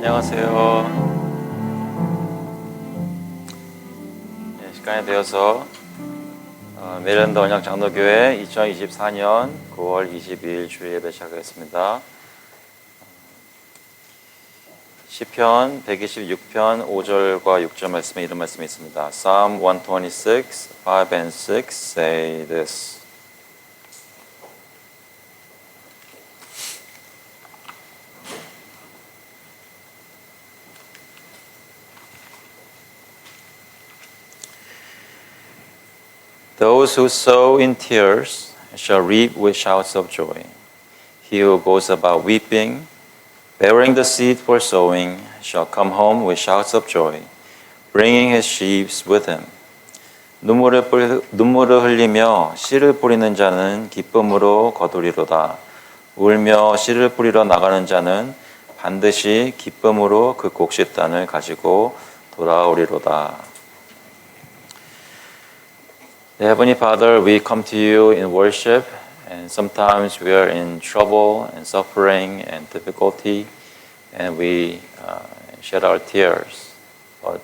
안녕하세요. 시간이 되어서 메릴랜드 언약 장로교회 2024년 9월 22일 주일 예배 시작하겠습니다. 시편 126편 5절과 6절 말씀에 이런 말씀이 있습니다. Psalm 126, 5 and 6 say this. Those who sow in tears shall reap with shouts of joy. He who goes about weeping, bearing the seed for sowing, shall come home with shouts of joy, bringing his sheaves with him. 눈물을 흘리며 씨를 뿌리는 자는 기쁨으로 거두리로다. 울며 씨를 뿌리러 나가는 자는 반드시 기쁨으로 그 곡식단을 가지고 돌아오리로다. Heavenly Father, we come to you in worship, and sometimes we are in trouble and suffering and difficulty, and we shed our tears. But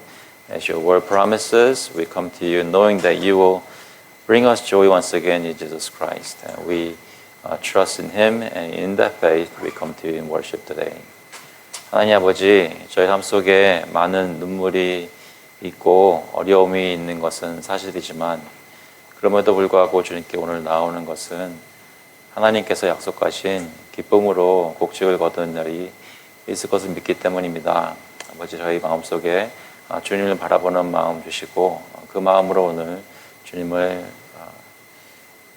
as your word promises, we come to you knowing that you will bring us joy once again in Jesus Christ. And we trust in Him, and in that faith, we come to you in worship today. 하나님 아버지, 저희 삶 속에 많은 눈물이 있고 어려움이 있는 것은 사실이지만 그럼에도 불구하고 주님께 오늘 나오는 것은 하나님께서 약속하신 기쁨으로 곡식을 거두는 날이 있을 것을 믿기 때문입니다. 아버지, 저희 마음속에 주님을 바라보는 마음 주시고 그 마음으로 오늘 주님을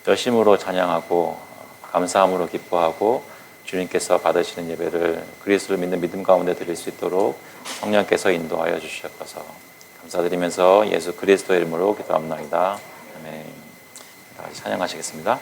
열심으로 찬양하고 감사함으로 기뻐하고 주님께서 받으시는 예배를 그리스도를 믿는 믿음 가운데 드릴 수 있도록 성령께서 인도하여 주시옵소서. 감사드리면서 예수 그리스도의 이름으로 기도합나이다. 아멘. 다시 찬양하시겠습니다.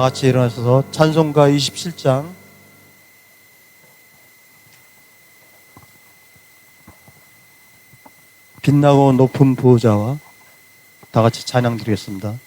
다 같이 일어나셔서 찬송가 27장 빛나고 높은 보호자와 다 같이 찬양 드리겠습니다.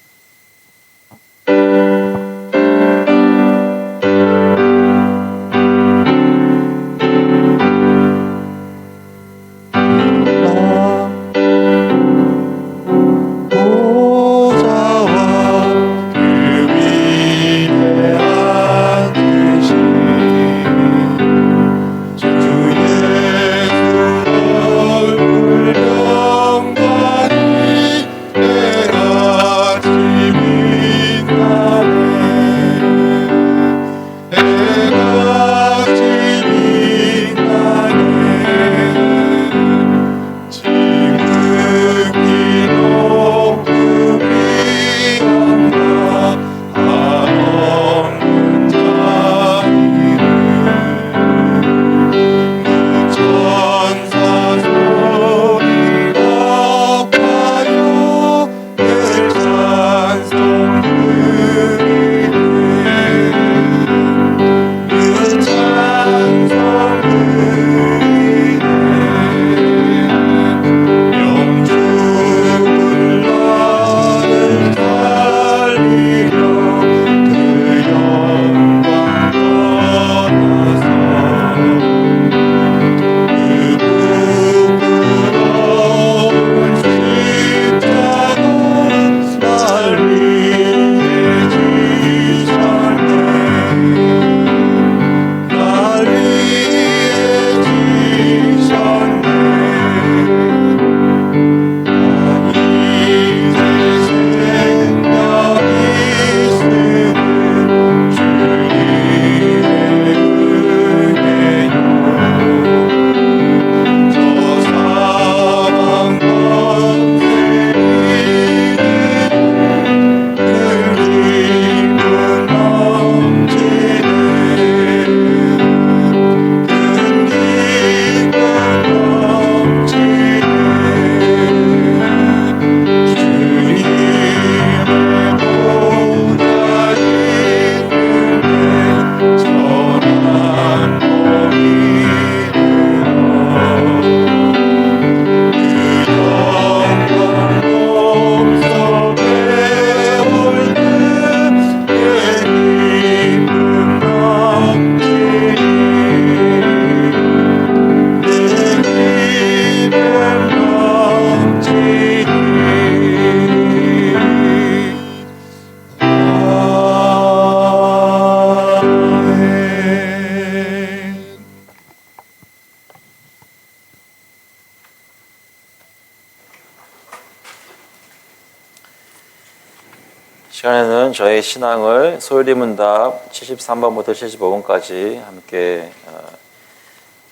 시간에는 저희 신앙을 소율리문답 73번부터 75번까지 함께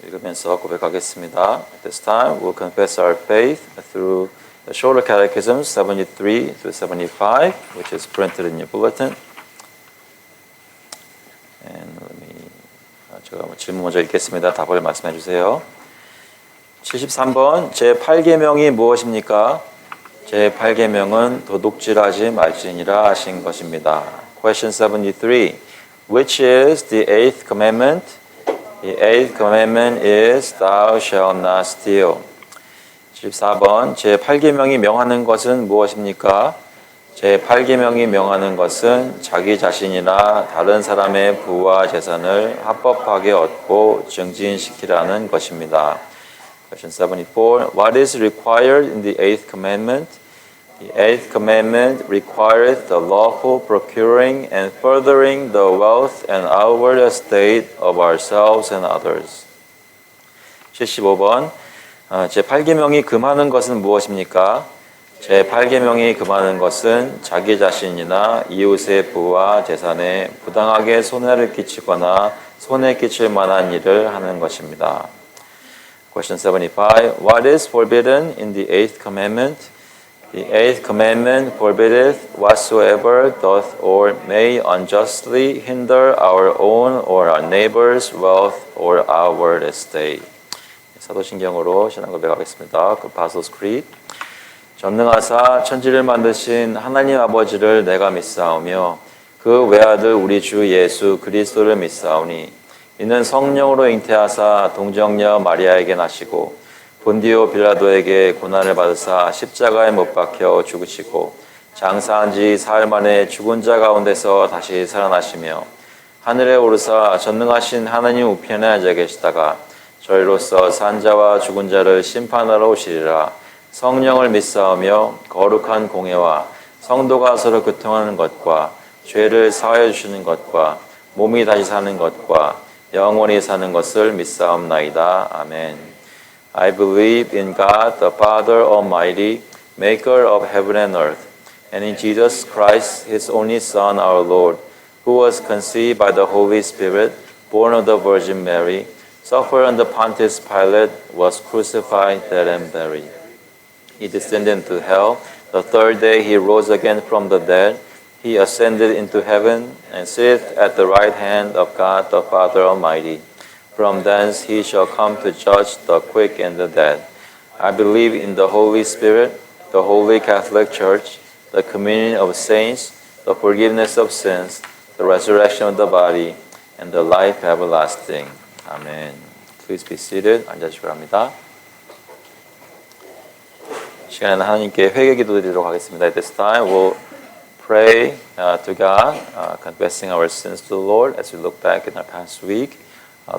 읽으면서 고백하겠습니다. At this time, we'll confess our faith through the shorter catechism 73 through 75, which is printed in your bulletin. And 제가 질문 먼저 읽겠습니다. 답을 말씀해 주세요. 73번, 제8계명이 무엇입니까? 제8계명은 도둑질하지 말지니라 하신 것입니다. Question 73. Which is the eighth commandment? The eighth commandment is Thou shalt not steal. 74번. 제8계명이 명하는 것은 무엇입니까? 제8계명이 명하는 것은 자기 자신이나 다른 사람의 부와 재산을 합법하게 얻고 증진시키라는 것입니다. Question 74. What is required in the eighth commandment? The eighth commandment requireth the lawful procuring and furthering the wealth and outward estate of ourselves and others. 75번. 제8계명이 금하는 것은 무엇입니까? 제8계명이 금하는 것은 자기 자신이나 이웃의 부와 재산에 부당하게 손해를 끼치거나 손해 끼칠 만한 일을 하는 것입니다. Question 75. What is forbidden in the eighth commandment? The eighth commandment forbiddeth whatsoever doth or may unjustly hinder our own or our neighbor's wealth or outward estate. 사도신경으로 신앙 고백하겠습니다. 그 Apostles' Creed. 전능하사 천지를 만드신 하나님 아버지를 내가 믿사오며 그 외아들 우리 주 예수 그리스도를 믿사오니 이는 성령으로 잉태하사 동정녀 마리아에게 나시고 본디오 빌라도에게 고난을 받으사 십자가에 못 박혀 죽으시고 장사한 지 사흘 만에 죽은 자 가운데서 다시 살아나시며 하늘에 오르사 전능하신 하나님 우편에 앉아 계시다가 저희로서 산 자와 죽은 자를 심판하러 오시리라. 성령을 믿사오며 거룩한 공예와 성도가 서로 교통하는 것과 죄를 사하여 주시는 것과 몸이 다시 사는 것과 영원히 사는 것을 믿사옵나이다. 아멘. I believe in God, the Father Almighty, maker of heaven and earth, and in Jesus Christ, his only Son, our Lord, who was conceived by the Holy Spirit, born of the Virgin Mary, suffered under Pontius Pilate, was crucified, dead, and buried. He descended into hell. The third day he rose again from the dead. He ascended into heaven and sitteth at the right hand of God the Father Almighty. From thence he shall come to judge the quick and the dead. I believe in the Holy Spirit, the Holy Catholic Church, the communion of saints, the forgiveness of sins, the resurrection of the body, and the life everlasting. Amen. Please be seated. 앉아주시기 바랍니다. 시간에는 하나님께 회개 기도드리도록 하겠습니다. At this time, we'll pray to God, confessing our sins to the Lord as we look back in our past week.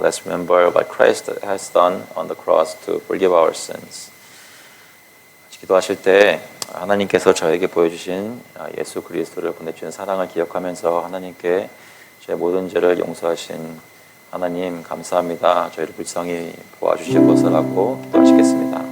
Let's remember what Christ has done on the cross to forgive our sins. 기도하실 때 하나님께서 저에게 보여주신 예수 그리스도를 보내주신 사랑을 기억하면서 하나님께 제 모든 죄를 용서하신 하나님 감사합니다. 저희를 불쌍히 보아주실 것을 하고 기도하시겠습니다.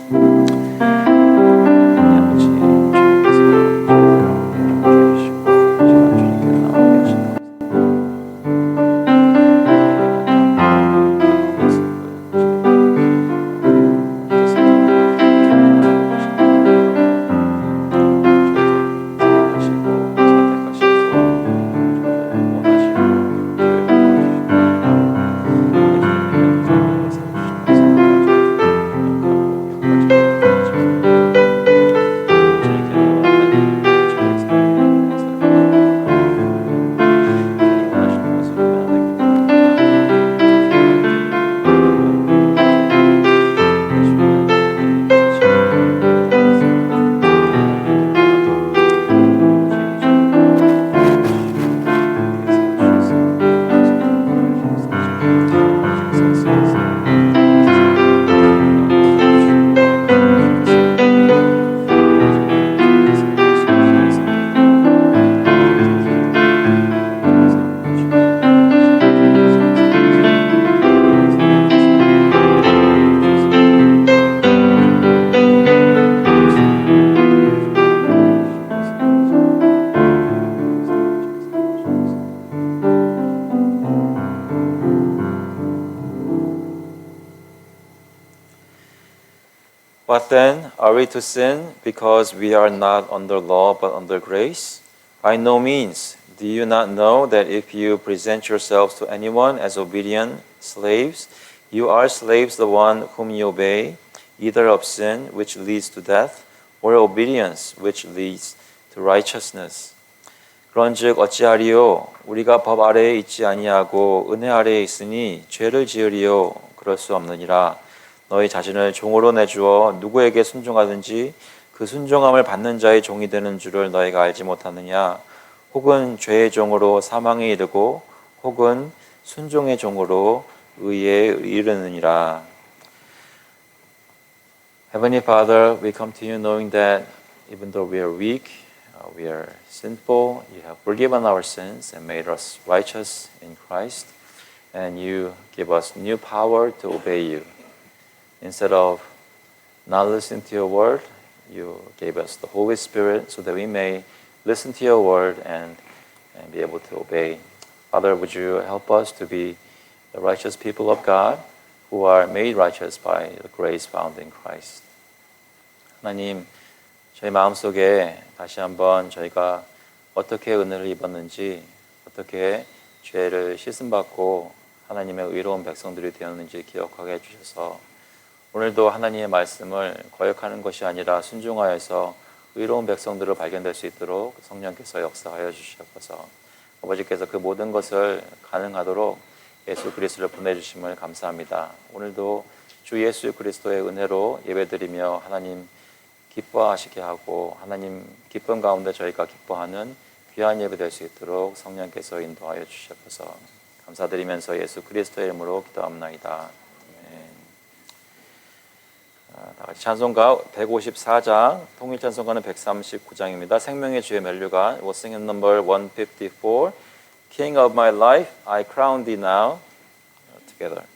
What then? Are we to sin because we are not under law but under grace? By no means. Do you not know that if you present yourselves to anyone as obedient slaves, you are slaves the one whom you obey, either of sin which leads to death, or obedience which leads to righteousness? 그런즉 어찌하리요? 우리가 법 아래에 있지 아니하고 은혜 아래에 있으니 죄를 지으리요? 그럴 수 없느니라. 너희 자신을 종으로 내주어 누구에게 순종하든지 그 순종함을 받는 자의 종이 되는 줄을 너희가 알지 못하느냐? 혹은 죄의 종으로 사망에 이르고 혹은 순종의 종으로 의에 이르느니라. Heavenly Father, we come to you knowing that even though we are weak, we are sinful, you have forgiven our sins and made us righteous in Christ, and you give us new power to obey you. Instead of not listening to your word, you gave us the Holy Spirit so that we may listen to your word and be able to obey. Father, would you help us to be the righteous people of God who are made righteous by the grace found in Christ. 하나님, 저희 마음속에 다시 한번 저희가 어떻게 은혜를 입었는지, 어떻게 죄를 씻음받고 하나님의 의로운 백성들이 되었는지 기억하게 해주셔서 오늘도 하나님의 말씀을 거역하는 것이 아니라 순종하여서 의로운 백성들을 발견될 수 있도록 성령께서 역사하여 주시옵소서. 아버지께서 그 모든 것을 가능하도록 예수 그리스도를 보내주심을 감사합니다. 오늘도 주 예수 그리스도의 은혜로 예배드리며 하나님 기뻐하시게 하고 하나님 기쁨 가운데 저희가 기뻐하는 귀한 예배 될 수 있도록 성령께서 인도하여 주시옵소서. 감사드리면서 예수 그리스도의 이름으로 기도합나이다. 아멘. 다 같이 찬송가 154장, 통일 찬송가는 139장입니다. 생명의 주의 멜류관, we'll sing in number 154, King of my life, I crown thee now, together.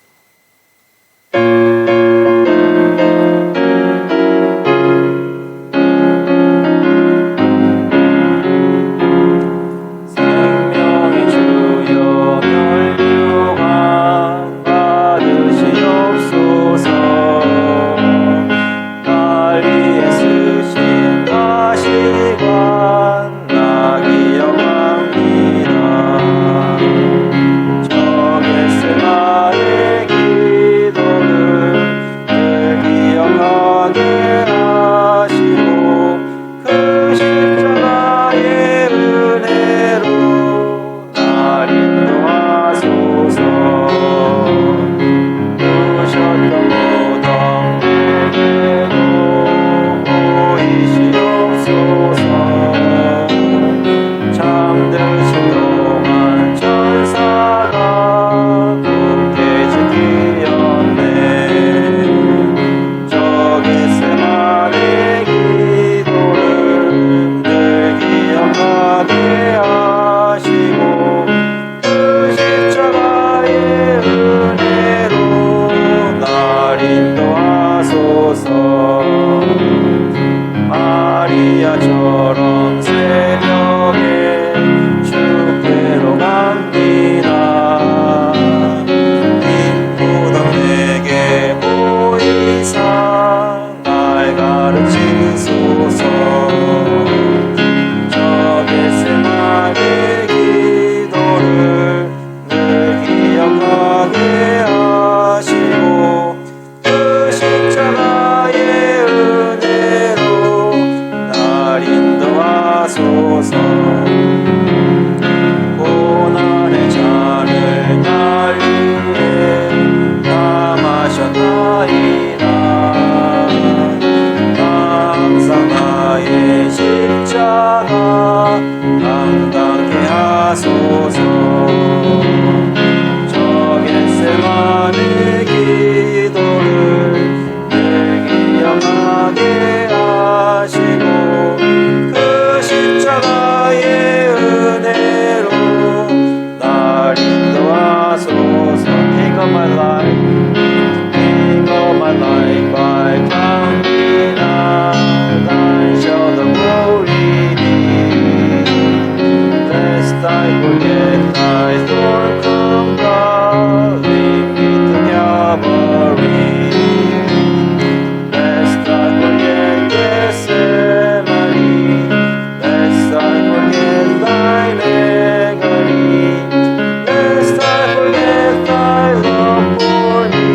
마리아처럼 새벽에 주께로 갑니다. 인보다 내게 보이사 날 가르치소서. 저 겟세마네 기도를 늘 기억하게 하시고 그 십자가의 은혜로 날 인도하소서. 고난의 잔을 날 위해 다 마셨나이다. 항상 나의 십자가 감당케 하소서. 저 겟세마네 기도를 늘 기억하게 하시고 그 십자가의 은혜로 날 인도하소서. King of my life, King of my life, I crown thee now. Thine shall the glory be. Lest I forget thy thorn crown brow, lead me to Calvary. Lest I forget Gethsemane, lest I forget thine agony, lest I forget thy love for me,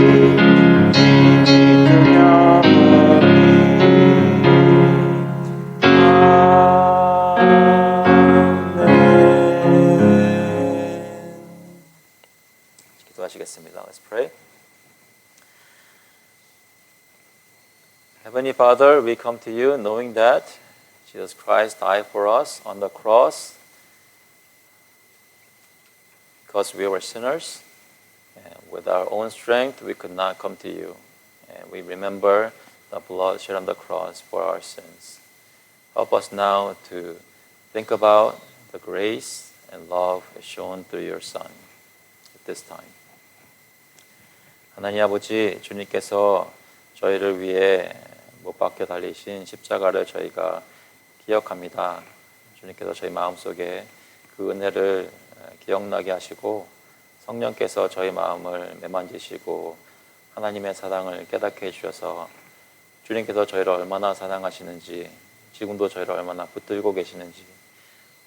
lead me to Calvary. 아멘. 기도하시겠습니다. Let's pray. Heavenly Father, we come to you knowing that Jesus Christ died for us on the cross because we were sinners. And with our own strength, we could not come to you. And we remember the blood shed on the cross for our sins. Help us now to think about the grace and love shown through your Son at this time. 하나님 아버지, 주님께서 저희를 위해 못 박혀 달리신 십자가를 저희가 기억합니다. 주님께서 저희 마음속에 그 은혜를 기억나게 하시고 성령께서 저희 마음을 매만지시고 하나님의 사랑을 깨닫게 해주셔서 주님께서 저희를 얼마나 사랑하시는지, 지금도 저희를 얼마나 붙들고 계시는지,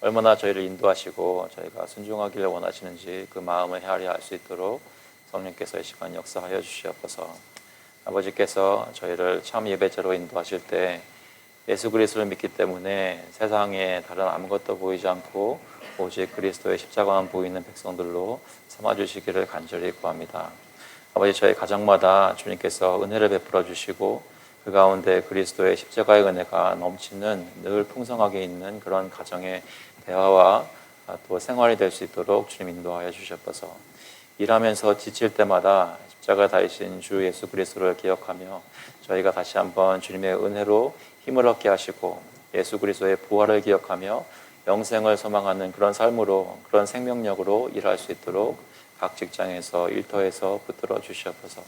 얼마나 저희를 인도하시고 저희가 순종하기를 원하시는지 그 마음을 헤아려 알 수 있도록 성령께서 이 시간 역사하여 주시옵소서. 아버지께서 저희를 참 예배자로 인도하실 때 예수 그리스도를 믿기 때문에 세상에 다른 아무것도 보이지 않고 오직 그리스도의 십자가만 보이는 백성들로 삼아주시기를 간절히 구합니다. 아버지, 저희 가정마다 주님께서 은혜를 베풀어 주시고 그 가운데 그리스도의 십자가의 은혜가 넘치는 늘 풍성하게 있는 그런 가정의 대화와 또 생활이 될 수 있도록 주님 인도하여 주셨어서 일하면서 지칠 때마다 십자가 다이신 주 예수 그리스도를 기억하며 저희가 다시 한번 주님의 은혜로 힘을 얻게 하시고 예수 그리스도의 부활을 기억하며 영생을 소망하는 그런 삶으로, 그런 생명력으로 일할 수 있도록 각 직장에서 일터에서 붙들어 주시옵소서.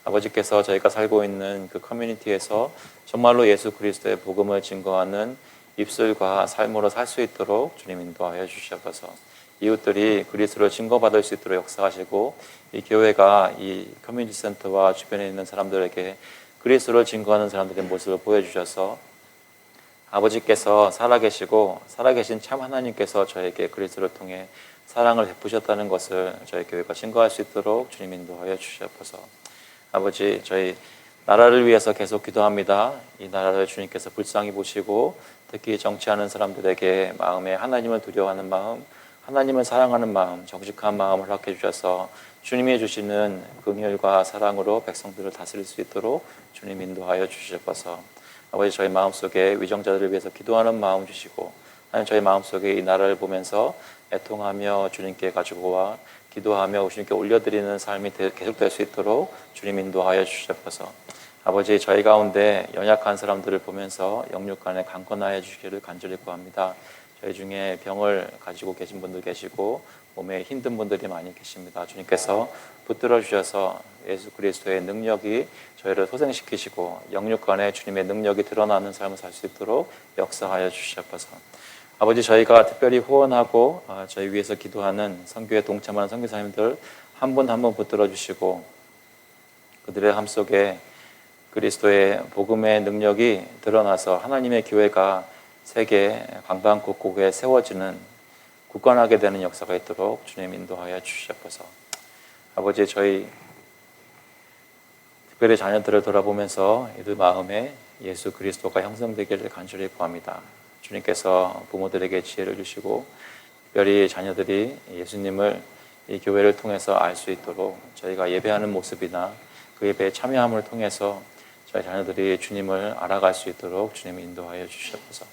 아버지께서 저희가 살고 있는 그 커뮤니티에서 정말로 예수 그리스도의 복음을 증거하는 입술과 삶으로 살 수 있도록 주님 인도하여 주시옵소서. 이웃들이 그리스도를 증거받을 수 있도록 역사하시고 이 교회가 이 커뮤니티 센터와 주변에 있는 사람들에게 그리스도를 증거하는 사람들의 모습을 보여주셔서 아버지께서 살아계시고 살아계신 참 하나님께서 저에게 그리스도를 통해 사랑을 베푸셨다는 것을 저희 교회가 증거할 수 있도록 주님 인도하여 주시옵소서. 아버지, 저희 나라를 위해서 계속 기도합니다. 이 나라를 주님께서 불쌍히 보시고 특히 정치하는 사람들에게 마음에 하나님을 두려워하는 마음, 하나님을 사랑하는 마음, 정직한 마음을 허락해 주셔서 주님이 주시는 긍휼과 사랑으로 백성들을 다스릴 수 있도록 주님 인도하여 주시옵소서. 아버지, 저희 마음속에 위정자들을 위해서 기도하는 마음 주시고 하나님, 저희 마음속에 이 나라를 보면서 애통하며 주님께 가지고 와 기도하며 주님께 올려드리는 삶이 계속될 수 있도록 주님 인도하여 주시옵소서. 아버지, 저희 가운데 연약한 사람들을 보면서 영육간에 강건하여 주시기를 간절히 구합니다. 저희 중에 병을 가지고 계신 분들 계시고 몸에 힘든 분들이 많이 계십니다. 주님께서 붙들어 주셔서 예수 그리스도의 능력이 저희를 소생시키시고 영육간에 주님의 능력이 드러나는 삶을 살 수 있도록 역사하여 주시옵소서. 아버지, 저희가 특별히 후원하고 저희 위해서 기도하는 선교에 동참하는 선교사님들 한 분 한 분 붙들어 주시고 그들의 삶 속에 그리스도의 복음의 능력이 드러나서 하나님의 교회가 세계 방방곡곡에 세워지는 굳건하게 되는 역사가 있도록 주님 인도하여 주시옵소서. 아버지, 저희 특별히 자녀들을 돌아보면서 이들 마음에 예수 그리스도가 형성되기를 간절히 구합니다. 주님께서 부모들에게 지혜를 주시고 특별히 자녀들이 예수님을 이 교회를 통해서 알 수 있도록 저희가 예배하는 모습이나 그 예배에 참여함을 통해서 저희 자녀들이 주님을 알아갈 수 있도록 주님이 인도하여 주시옵소서.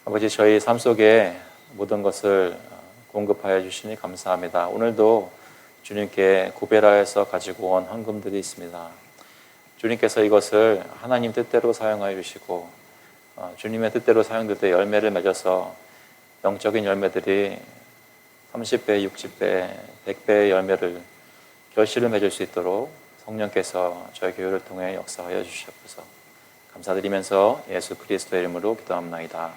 아버지, 저희 삶 속에 모든 것을 공급하여 주시니 감사합니다. 오늘도 주님께 구별하여서 가지고 온 헌금들이 있습니다. 주님께서 이것을 하나님 뜻대로 사용하여 주시고 주님의 뜻대로 사용될 때 열매를 맺어서 영적인 열매들이 30배, 60배, 100배의 열매를 결실을 맺을 수 있도록 성령께서 저희 교회를 통해 역사하여 주시옵소서. 감사드리면서 예수 그리스도의 이름으로 기도합나이다.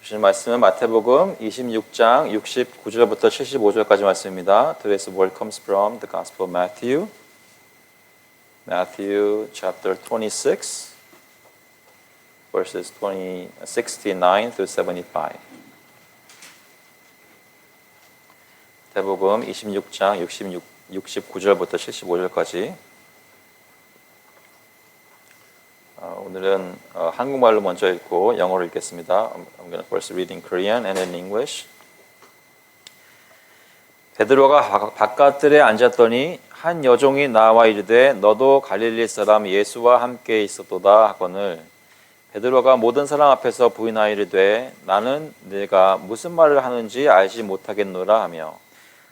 주신 말씀은 마태복음 26장 69절부터 75절까지 말씀입니다. Today's word comes from the Gospel of Matthew. Matthew chapter 26, verses 69 through 75. 마태복음 26장 69절부터 75절까지. 오늘은 한국말로 먼저 읽고 영어로 읽겠습니다. I'm going to first read in Korean and in English. 베드로가 바깥들에 앉았더니 한 여종이 나와 이르되 너도 갈릴리 사람 예수와 함께 있었도다 하거늘 베드로가 모든 사람 앞에서 부인하이르되 나는 네가 무슨 말을 하는지 알지 못하겠노라 하며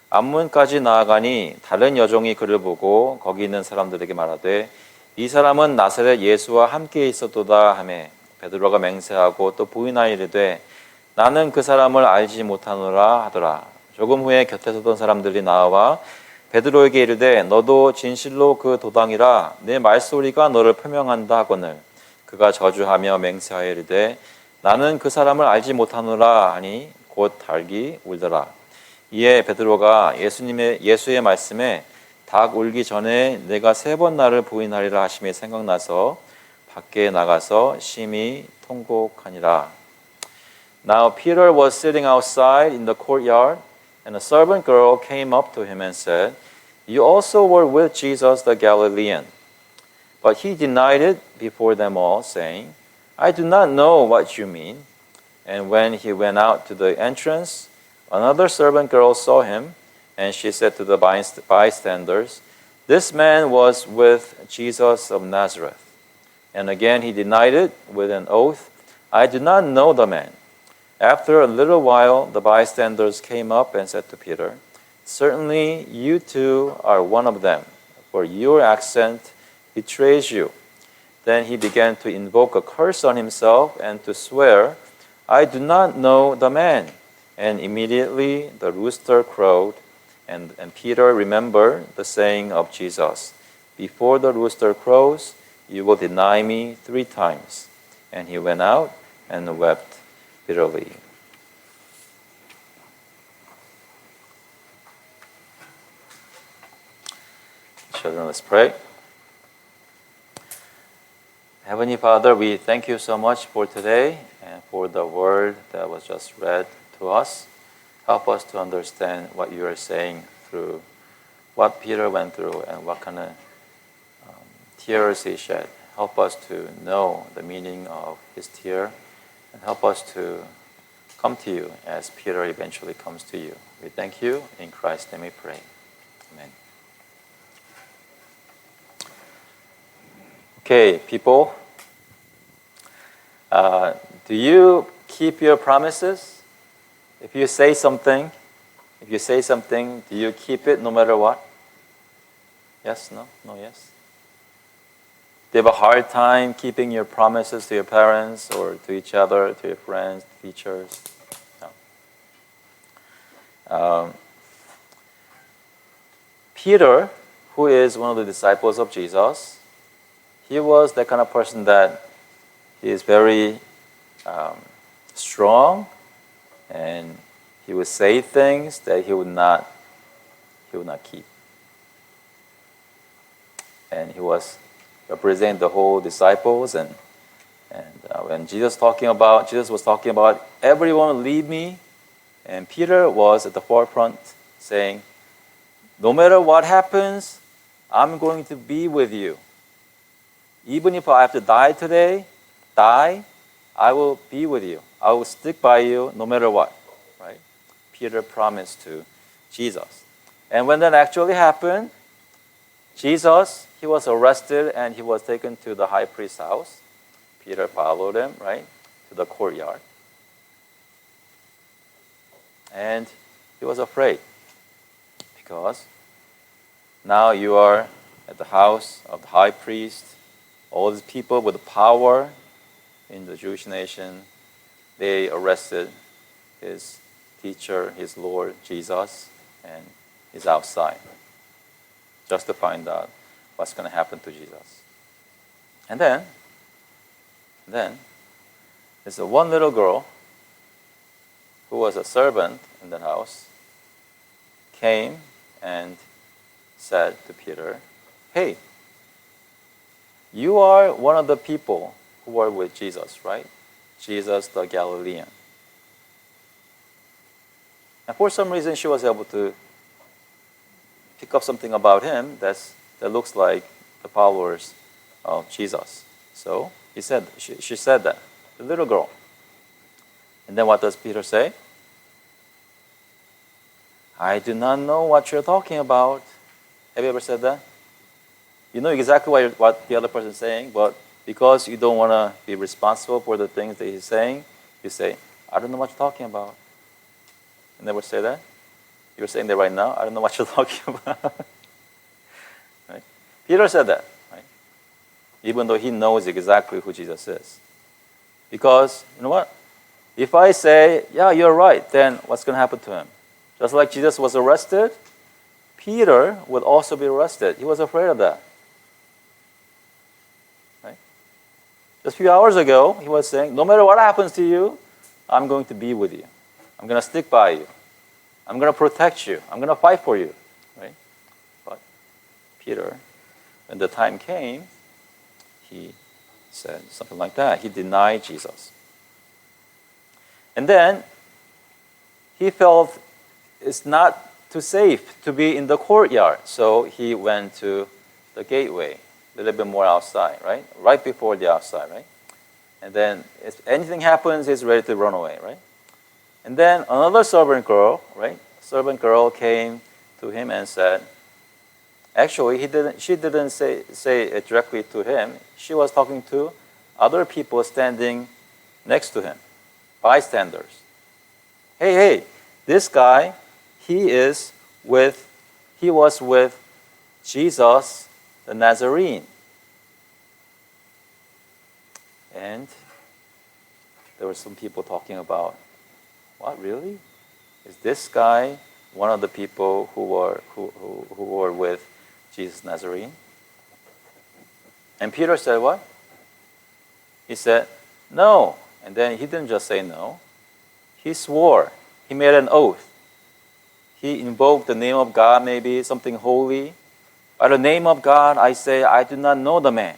앞문까지 나아가니 다른 여종이 그를 보고 거기 있는 사람들에게 말하되 이 사람은 나사렛 예수와 함께 있었도다 하매 베드로가 맹세하고 또 부인하이르되 나는 그 사람을 알지 못하노라 하더라. 조금 후에 곁에 서던 사람들이 나와 베드로에게 이르되 너도 진실로 그 도당이라 내 말소리가 너를 표명한다 하거늘 그가 저주하며 맹세하여 이르되 나는 그 사람을 알지 못하노라 하니 곧 닭이 울더라. 이에 베드로가 예수의 말씀에 닭 울기 전에 내가 3번 나를 부인하리라 하심이 생각나서 밖에 나가서 심히 통곡하니라. Now Peter was sitting outside in the courtyard, and a servant girl came up to him and said, You also were with Jesus the Galilean. But he denied it before them all, saying, I do not know what you mean. And when he went out to the entrance, another servant girl saw him, and she said to the bystanders, "This man was with Jesus of Nazareth." And again he denied it with an oath, "I do not know the man." After a little while, the bystanders came up and said to Peter, "Certainly you too are one of them, for your accent betrays you." Then he began to invoke a curse on himself and to swear, "I do not know the man." And immediately the rooster crowed, and Peter remembered the saying of Jesus, "Before the rooster crows, you will deny me 3 times." And he went out and wept bitterly. Children, let's pray. Heavenly Father, we thank you so much for today and for the word that was just read to us. Help us to understand what you are saying through what Peter went through and what kind of tears he shed. Help us to know the meaning of his tear and help us to come to you as Peter eventually comes to you. We thank you. In Christ's name we pray. Amen. Okay, people, do you keep your promises? If you say something, do you keep it no matter what? Yes, no, yes. Do you have a hard time keeping your promises to your parents or to each other, to your friends, teachers? No. Peter, who is one of the disciples of Jesus, he was that kind of person that he is very strong, and he would say things that he would not keep. And he was representing the whole disciples, and when Jesus was talking about everyone will leave me, and Peter was at the forefront saying, "No matter what happens, I'm going to be with you. Even if I have to die today, I will be with you. I will stick by you no matter what." Right? Peter promised to Jesus. And when that actually happened, Jesus, he was arrested and he was taken to the high priest's house. Peter followed him, right, to the courtyard. And he was afraid because now you are at the house of the high priest. All these people with power in the Jewish nation, they arrested his teacher, his Lord, Jesus, and he's outside just to find out what's going to happen to Jesus. And then there's one little girl who was a servant in the house, came and said to Peter, "Hey, you are one of the people who were with Jesus, right? Jesus the Galilean." And for some reason, she was able to pick up something about him that looks like the followers of Jesus. So she said that, the little girl. And then what does Peter say? "I do not know what you're talking about." Have you ever said that? You know exactly what the other person is saying, but because you don't want to be responsible for the things that he's saying, you say, "I don't know what you're talking about." You never say that? You're saying that right now? "I don't know what you're talking about." Right? Peter said that, right? Even though he knows exactly who Jesus is. Because, you know what? If I say, "Yeah, you're right," then what's going to happen to him? Just like Jesus was arrested, Peter would also be arrested. He was afraid of that. Right? Just a few hours ago, he was saying, "No matter what happens to you, I'm going to be with you. I'm going to stick by you. I'm going to protect you. I'm going to fight for you." Right? But Peter, when the time came, he said something like that. He denied Jesus. And then he felt it's not too safe to be in the courtyard. So he went to the gateway, a little bit more outside, right? Right before the outside, right? And then if anything happens, he's ready to run away, right? And then another servant girl, right? Servant girl came to him and said, actually, she didn't say it directly to him. She was talking to other people standing next to him, bystanders. Hey, this guy, he was with Jesus the Nazarene. And there were some people talking about, what, really? Is this guy one of the people who were with Jesus Nazarene? And Peter said what? He said, no. And then he didn't just say no. He swore. He made an oath. He invoked the name of God, maybe something holy. By the name of God, I say, I do not know the man.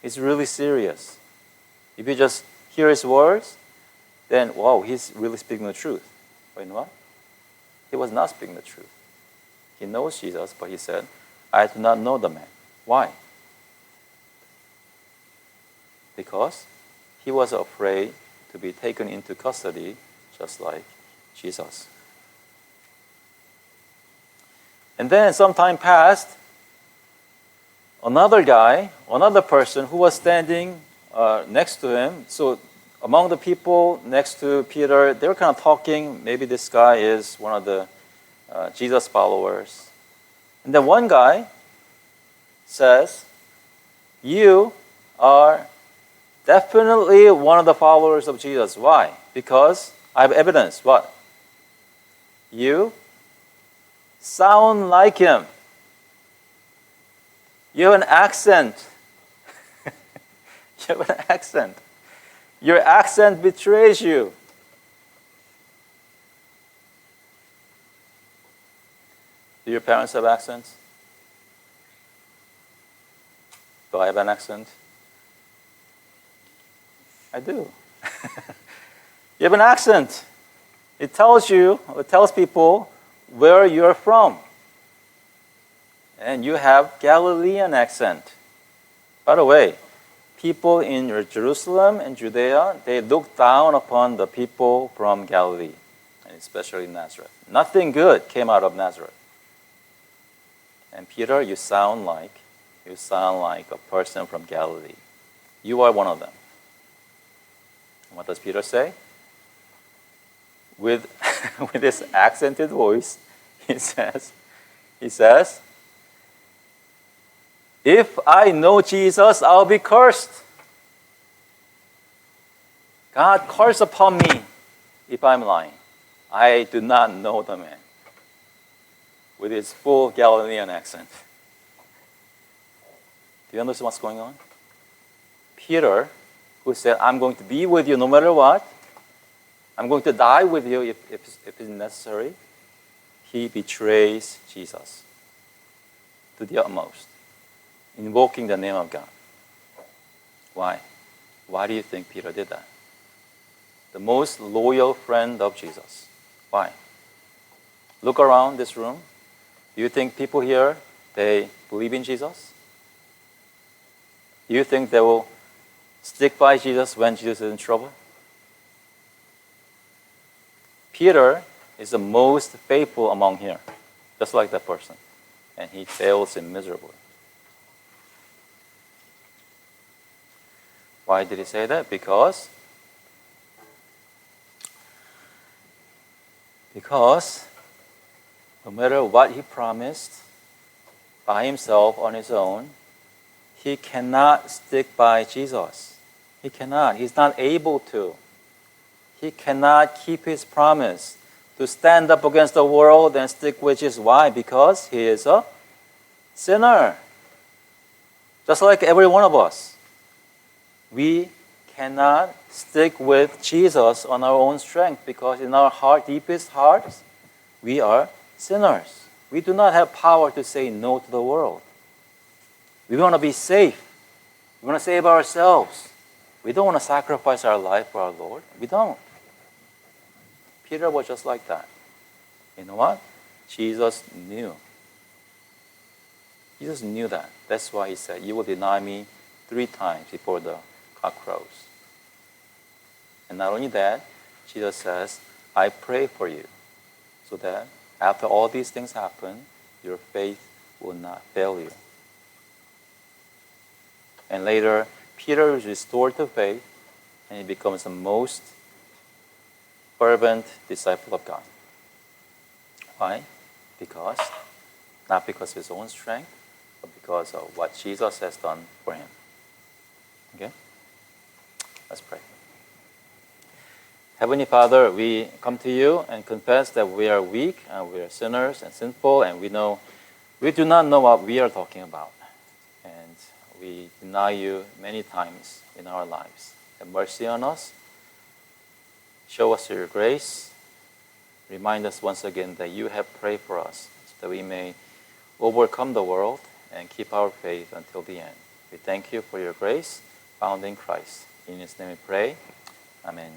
It's really serious. If you just hear his words, then, wow, he's really speaking the truth. But you know what? He was not speaking the truth. He knows Jesus, but he said, I do not know the man. Why? Because he was afraid to be taken into custody, just like Jesus. And then some time passed, another person who was standing next to him. So among the people next to Peter, they were kind of talking. Maybe this guy is one of the Jesus followers. And then one guy says, you are definitely one of the followers of Jesus. Why? Because I have evidence. What? You sound like him. You have an accent. You have an accent. Your accent betrays you. Do your parents have accents? Do I have an accent? I do. You have an accent. It tells people where you're from. And you have Galilean accent. By the way, people in Jerusalem and Judea, they looked down upon the people from Galilee, and especially Nazareth. Nothing good came out of Nazareth. And Peter, you sound like a person from Galilee. You are one of them. And what does Peter say? With his accented voice, he says, if I know Jesus, I'll be cursed. God curse upon me if I'm lying. I do not know the man. With his full Galilean accent. Do you understand what's going on? Peter, who said, I'm going to be with you no matter what, I'm going to die with you if it's necessary, he betrays Jesus to the utmost, invoking the name of God. Why? Why do you think Peter did that? The most loyal friend of Jesus. Why? Look around this room. Do you think people here, they believe in Jesus? Do you think they will stick by Jesus when Jesus is in trouble? Peter is the most faithful among here, just like that person. And he fails him miserably. Why did he say that? Because no matter what he promised by himself on his own, he cannot stick by Jesus. He cannot. He's not able to. He cannot keep his promise to stand up against the world and stick with Jesus. Why? Because he is a sinner. Just like every one of us. We cannot stick with Jesus on our own strength because in our heart, deepest hearts, we are sinners. We do not have power to say no to the world. We want to be safe. We want to save ourselves. We don't want to sacrifice our life for our Lord. We don't. Peter was just like that. You know what? Jesus knew. Jesus knew that. That's why he said, you will deny me 3 times before the cock crows. And not only that, Jesus says, I pray for you, so that after all these things happen, your faith will not fail you. And later, Peter is restored to faith, and he becomes the most fervent disciple of God. Why? Not because of his own strength, but because of what Jesus has done for him. Okay? Let's pray. Heavenly Father, we come to you and confess that we are weak and we are sinners and sinful, and we do not know what we are talking about. And we deny you many times in our lives. Have mercy on us. Show us your grace. Remind us once again that you have prayed for us so that we may overcome the world and keep our faith until the end. We thank you for your grace found in Christ. In his name we pray. Amen.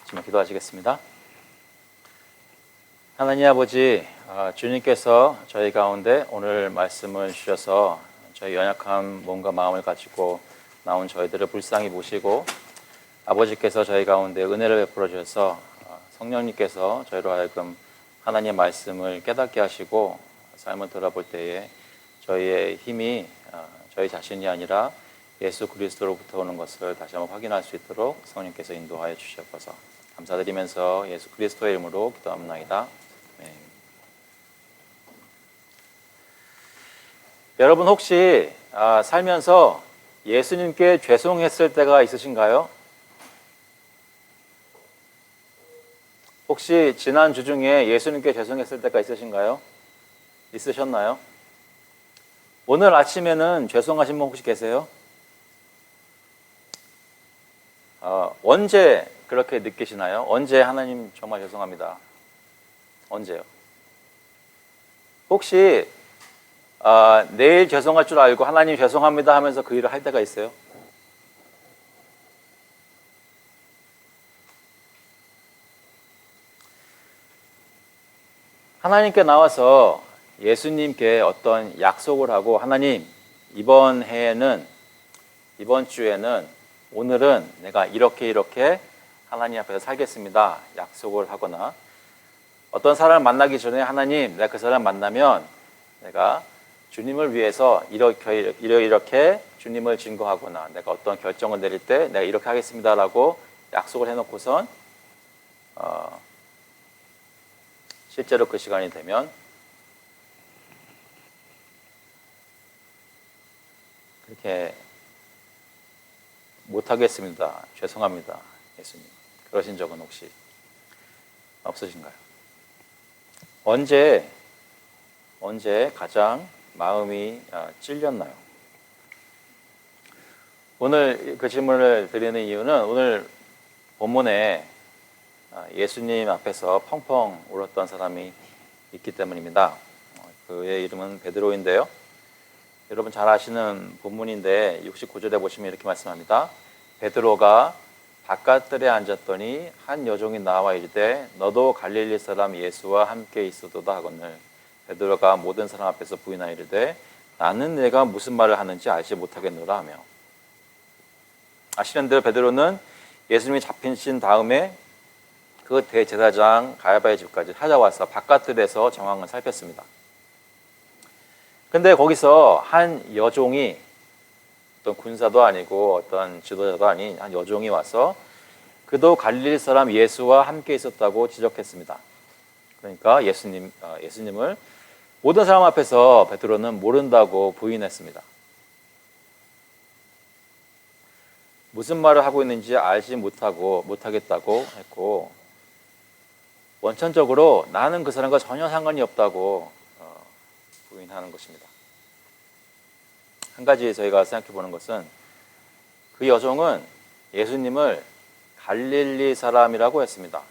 지금 기도하시겠습니다. 하나님 아버지, 주님께서 저희 가운데 오늘 말씀을 주셔서 저희 연약한 몸과 마음을 가지고 나온 저희들을 불쌍히 보시고 아버지께서 저희 가운데 은혜를 베풀어 주셔서 성령님께서 저희로 하여금 하나님의 말씀을 깨닫게 하시고 삶을 돌아볼 때에 저희의 힘이 저희 자신이 아니라 예수 그리스도로부터 오는 것을 다시 한번 확인할 수 있도록 성령께서 인도하여 주시옵소서. 감사드리면서 예수 그리스도의 이름으로 기도합니다. 네. 여러분 혹시 살면서 예수님께 죄송했을 때가 있으신가요? 혹시 지난주 중에 예수님께 죄송했을 때가 있으신가요? 있으셨나요? 오늘 아침에는 죄송하신 분 혹시 계세요? 언제 그렇게 느끼시나요? 언제 하나님 정말 죄송합니다. 언제요? 혹시 내일 죄송할 줄 알고 하나님 죄송합니다 하면서 그 일을 할 때가 있어요? 하나님께 나와서 예수님께 어떤 약속을 하고 하나님 이번 주에는 오늘은 내가 이렇게 하나님 앞에서 살겠습니다. 약속을 하거나 어떤 사람을 만나기 전에 하나님 내가 그 사람 만나면 내가 주님을 위해서 이렇게 주님을 증거하거나 내가 어떤 결정을 내릴 때 내가 이렇게 하겠습니다라고 약속을 해놓고선 실제로 그 시간이 되면 그렇게 못하겠습니다. 죄송합니다. 예수님. 그러신 적은 혹시 없으신가요? 언제 가장 마음이 찔렸나요? 오늘 그 질문을 드리는 이유는 오늘 본문에 예수님 앞에서 펑펑 울었던 사람이 있기 때문입니다. 그의 이름은 베드로인데요. 여러분 잘 아시는 본문인데 69절에 보시면 이렇게 말씀합니다. 베드로가 바깥들에 앉았더니 한 여종이 나와 이르되 너도 갈릴리 사람 예수와 함께 있었도다 하거늘 베드로가 모든 사람 앞에서 부인하여 이르되 나는 내가 무슨 말을 하는지 알지 못하겠노라 하며 아시는 대로 베드로는 예수님이 잡히신 다음에 그 대제사장 가야바의 집까지 찾아와서 바깥들에서 정황을 살폈습니다. 근데 거기서 한 여종이 어떤 군사도 아니고 어떤 지도자도 아닌 한 여종이 와서 그도 갈릴리 사람 예수와 함께 있었다고 지적했습니다. 그러니까 예수님을 모든 사람 앞에서 베드로는 모른다고 부인했습니다. 무슨 말을 하고 있는지 알지 못하겠다고 했고 원천적으로 나는 그 사람과 전혀 상관이 없다고 부인하는 것입니다. 한 가지 저희가 생각해 보는 것은 그 여종은 예수님을 갈릴리 사람이라고 했습니다.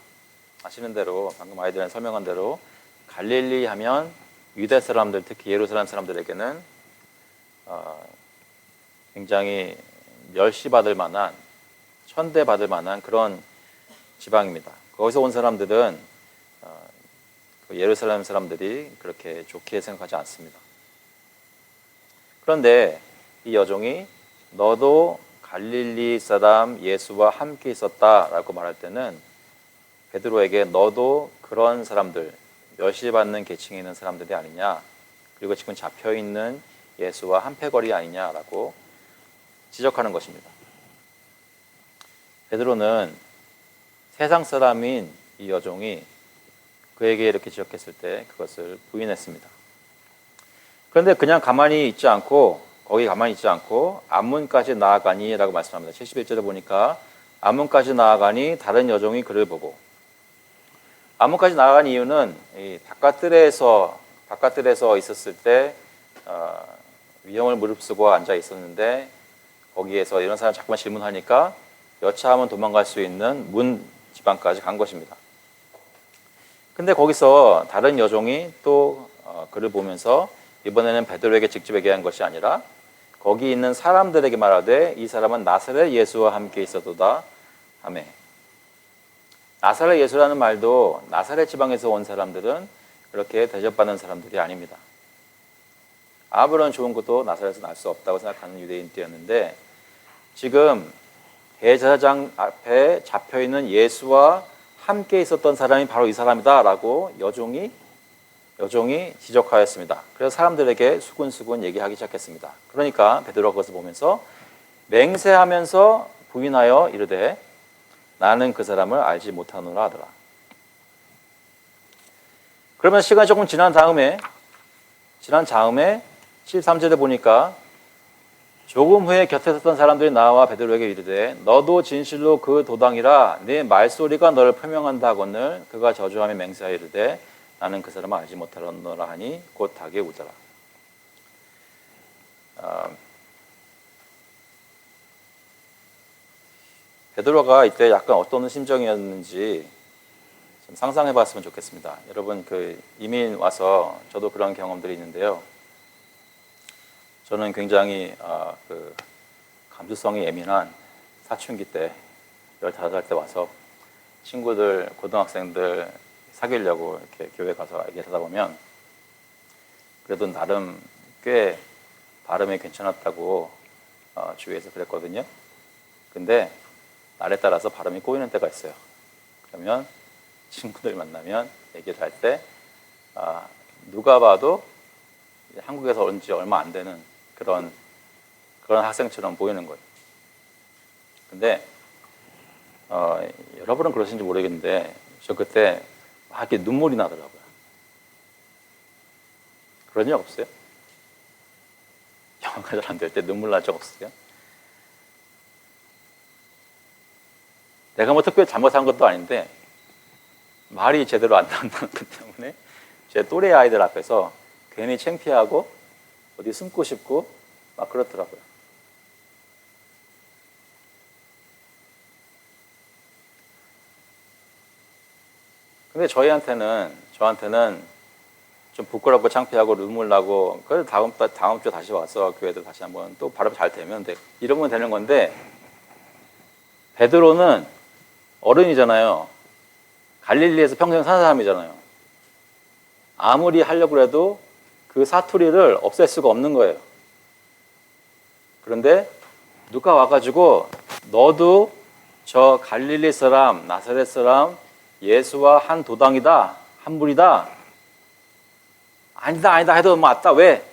아시는 대로 방금 아이들은 설명한 대로 갈릴리 하면 유대 사람들 특히 예루살렘 사람들에게는 굉장히 멸시받을 만한 천대받을 만한 그런 지방입니다. 거기서 온 사람들은 예루살렘 사람들이 그렇게 좋게 생각하지 않습니다. 그런데 이 여종이 너도 갈릴리 사람 예수와 함께 있었다라고 말할 때는 베드로에게 너도 그런 사람들, 멸시받는 계층에 있는 사람들이 아니냐, 그리고 지금 잡혀있는 예수와 한패거리 아니냐라고 지적하는 것입니다. 베드로는 세상 사람인 이 여종이 그에게 이렇게 지적했을 때 그것을 부인했습니다. 그런데 그냥 가만히 있지 않고, 거기 가만히 있지 않고 안문까지 나아가니 라고 말씀합니다. 71절에 보니까 안문까지 나아가니 다른 여종이 그를 보고, 안문까지 나아간 이유는 이 바깥들에서 있었을 때 위험을 무릅쓰고 앉아 있었는데, 거기에서 이런 사람 자꾸만 질문하니까 여차하면 도망갈 수 있는 문 지방까지 간 것입니다. 근데 거기서 다른 여종이 또 그를 보면서 이번에는 베드로에게 직접 얘기한 것이 아니라 거기 있는 사람들에게 말하되 이 사람은 나사렛 예수와 함께 있었도다 하며, 나사렛 예수라는 말도 나사렛 지방에서 온 사람들은 그렇게 대접받는 사람들이 아닙니다. 아무런 좋은 것도 나사렛에서 날 수 없다고 생각하는 유대인들이었는데, 지금 대제사장 앞에 잡혀있는 예수와 함께 있었던 사람이 바로 이 사람이다 라고 여종이 지적하였습니다. 그래서 사람들에게 수군수군 얘기하기 시작했습니다. 그러니까 베드로가 그것을 보면서 맹세하면서 부인하여 이르되 나는 그 사람을 알지 못하노라 하더라. 그러면 시간이 조금 지난 다음에 13절에 보니까 조금 후에 곁에 섰던 사람들이 나와 베드로에게 이르되 너도 진실로 그 도당이라 네 말소리가 너를 표명한다 하거늘 그가 저주하며 맹세하여 이르되 나는 그 사람을 알지 못하노라 하니 곧 닭이 우더라. 베드로가 이때 약간 어떤 심정이었는지 좀 상상해 봤으면 좋겠습니다. 여러분 그 이민 와서 저도 그런 경험들이 있는데요. 저는 굉장히 그 감수성이 예민한 사춘기 때 15살 때 와서 친구들, 고등학생들 사귀려고 이렇게 교회 가서 얘기하다 보면 그래도 나름 꽤 발음이 괜찮았다고 주위에서 그랬거든요. 근데 날에 따라서 발음이 꼬이는 때가 있어요. 그러면 친구들 만나면 얘기를 할 때 누가 봐도 한국에서 온 지 얼마 안 되는 그런 학생처럼 보이는 거예요. 근데 여러분은 그러신지 모르겠는데 저 그때 막 이렇게 눈물이 나더라고요. 그런 적 없어요? 영어가 잘 안 될 때 눈물 날 적 없어요? 내가 뭐 특별히 잘못한 것도 아닌데 말이 제대로 안 나온다는 것 때문에 제 또래 아이들 앞에서 괜히 창피하고 어디 숨고 싶고 막 그렇더라고요. 근데 저한테는 좀 부끄럽고 창피하고 눈물 나고 그래서 다음 주에 다시 와서 교회들 다시 한번 또 발음 잘 되면 이러면 되는 건데, 베드로는 어른이잖아요. 갈릴리에서 평생 산 사람이잖아요. 아무리 하려고 해도 그 사투리를 없앨 수가 없는 거예요. 그런데 누가 와가지고 너도 저 갈릴리 사람, 나사렛 사람 예수와 한 도당이다, 한 무리다. 아니다 해도 맞다. 왜?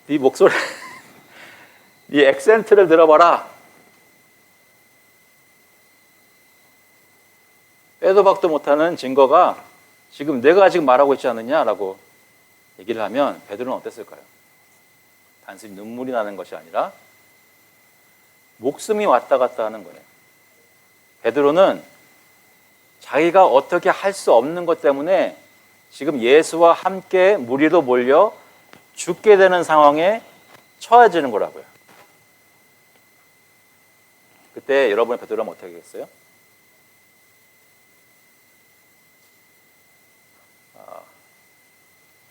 네 목소리, 네 액센트를 들어봐라. 빼도 박도 못하는 증거가 지금 내가 지금 말하고 있지 않느냐라고 얘기를 하면 베드로는 어땠을까요? 단순히 눈물이 나는 것이 아니라 목숨이 왔다 갔다 하는 거예요. 베드로는 자기가 어떻게 할 수 없는 것 때문에 지금 예수와 함께 무리로 몰려 죽게 되는 상황에 처해지는 거라고요. 그때 여러분의 베드로는 어떻게 하겠어요?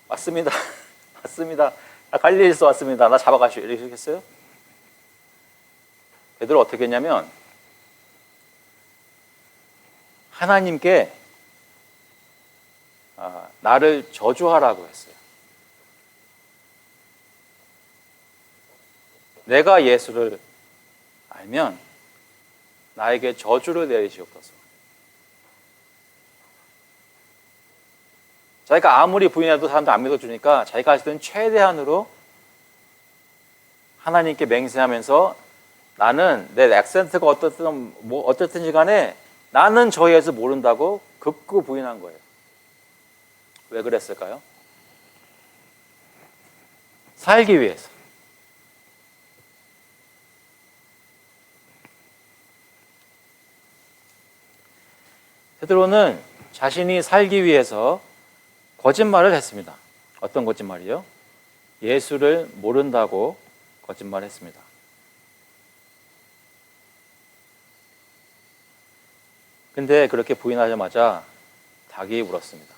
맞습니다. 맞습니다. 갈릴리에서 왔습니다. 나 잡아가시오. 이렇게 했겠어요? 베드로 어떻게 했냐면 하나님께 나를 저주하라고 했어요. 내가 예수를 알면 나에게 저주를 내리시옵소서. 자기가 아무리 부인해도 사람들 안 믿어주니까 자기가 할 수 있는 최대한으로 하나님께 맹세하면서 나는 내 액센트가 어떻든지 간에 나는 저 예수 모른다고 극구 부인한 거예요. 왜 그랬을까요? 살기 위해서. 베드로는 자신이 살기 위해서 거짓말을 했습니다. 어떤 거짓말이요? 예수를 모른다고 거짓말을 했습니다. 근데 그렇게 부인하자마자 닭이 울었습니다.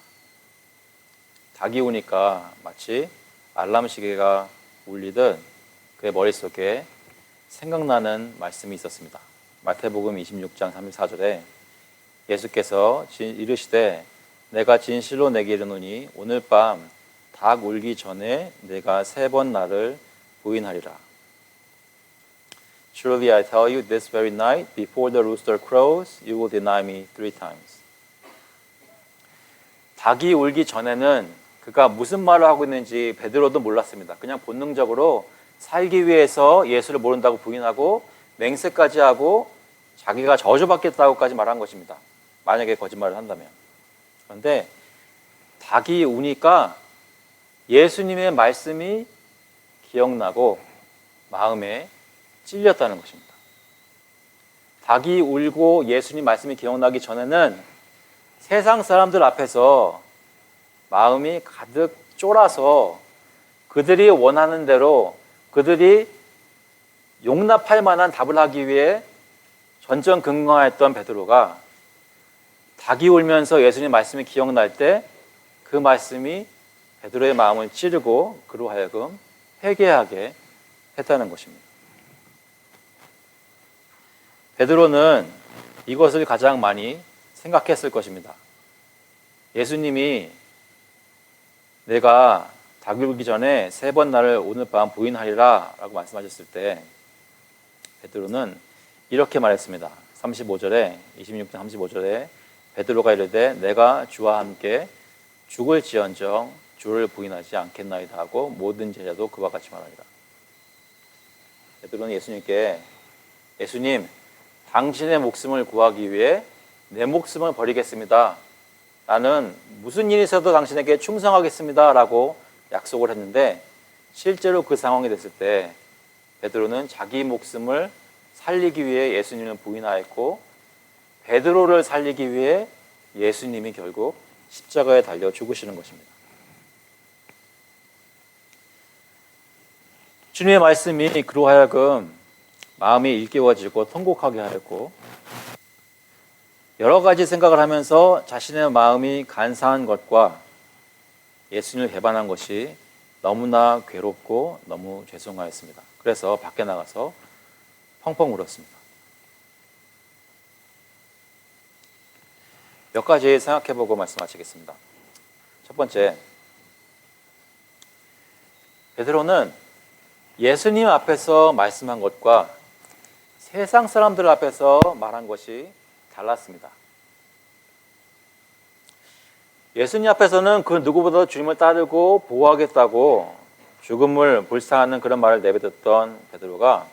닭이 우니까 마치 알람 시계가 울리듯 그의 머릿속에 생각나는 말씀이 있었습니다. 마태복음 26장 34절에 예수께서 이르시되 내가 진실로 내게 이르노니 오늘 밤 닭 울기 전에 내가 3번 나를 부인하리라. Surely I tell you this very night before the rooster crows you will deny me 3 times. 닭이 울기 전에는 그가 무슨 말을 하고 있는지 베드로도 몰랐습니다. 그냥 본능적으로 살기 위해서 예수를 모른다고 부인하고 맹세까지 하고 자기가 저주받겠다고까지 말한 것입니다. 만약에 거짓말을 한다면. 그런데 닭이 우니까 예수님의 말씀이 기억나고 마음에 찔렸다는 것입니다. 닭이 울고 예수님 말씀이 기억나기 전에는 세상 사람들 앞에서 마음이 가득 쫄아서 그들이 원하는 대로 그들이 용납할 만한 답을 하기 위해 전전긍긍했던 베드로가 닭이 울면서 예수님 말씀이 기억날 때 그 말씀이 베드로의 마음을 찌르고 그로 하여금 회개하게 했다는 것입니다. 베드로는 이것을 가장 많이 생각했을 것입니다. 예수님이 내가 닭이 울기 전에 3번 나를 오늘 밤 부인하리라 라고 말씀하셨을 때 베드로는 이렇게 말했습니다. 35절에 26장 35절에 베드로가 이르되 내가 주와 함께 죽을지언정 주를 부인하지 않겠나이다 하고 모든 제자도 그와 같이 말하리라. 베드로는 예수님께 예수님 당신의 목숨을 구하기 위해 내 목숨을 버리겠습니다. 나는 무슨 일이 있어도 당신에게 충성하겠습니다 라고 약속을 했는데 실제로 그 상황이 됐을 때 베드로는 자기 목숨을 살리기 위해 예수님을 부인하였고 베드로를 살리기 위해 예수님이 결국 십자가에 달려 죽으시는 것입니다. 주님의 말씀이 그로 하여금 마음이 일깨워지고 통곡하게 하였고 여러 가지 생각을 하면서 자신의 마음이 간사한 것과 예수님을 배반한 것이 너무나 괴롭고 너무 죄송하였습니다. 그래서 밖에 나가서 펑펑 울었습니다. 몇 가지 생각해보고 말씀하시겠습니다. 첫 번째, 베드로는 예수님 앞에서 말씀한 것과 세상 사람들 앞에서 말한 것이 달랐습니다. 예수님 앞에서는 그 누구보다 주님을 따르고 보호하겠다고 죽음을 불사하는 그런 말을 내뱉었던 베드로가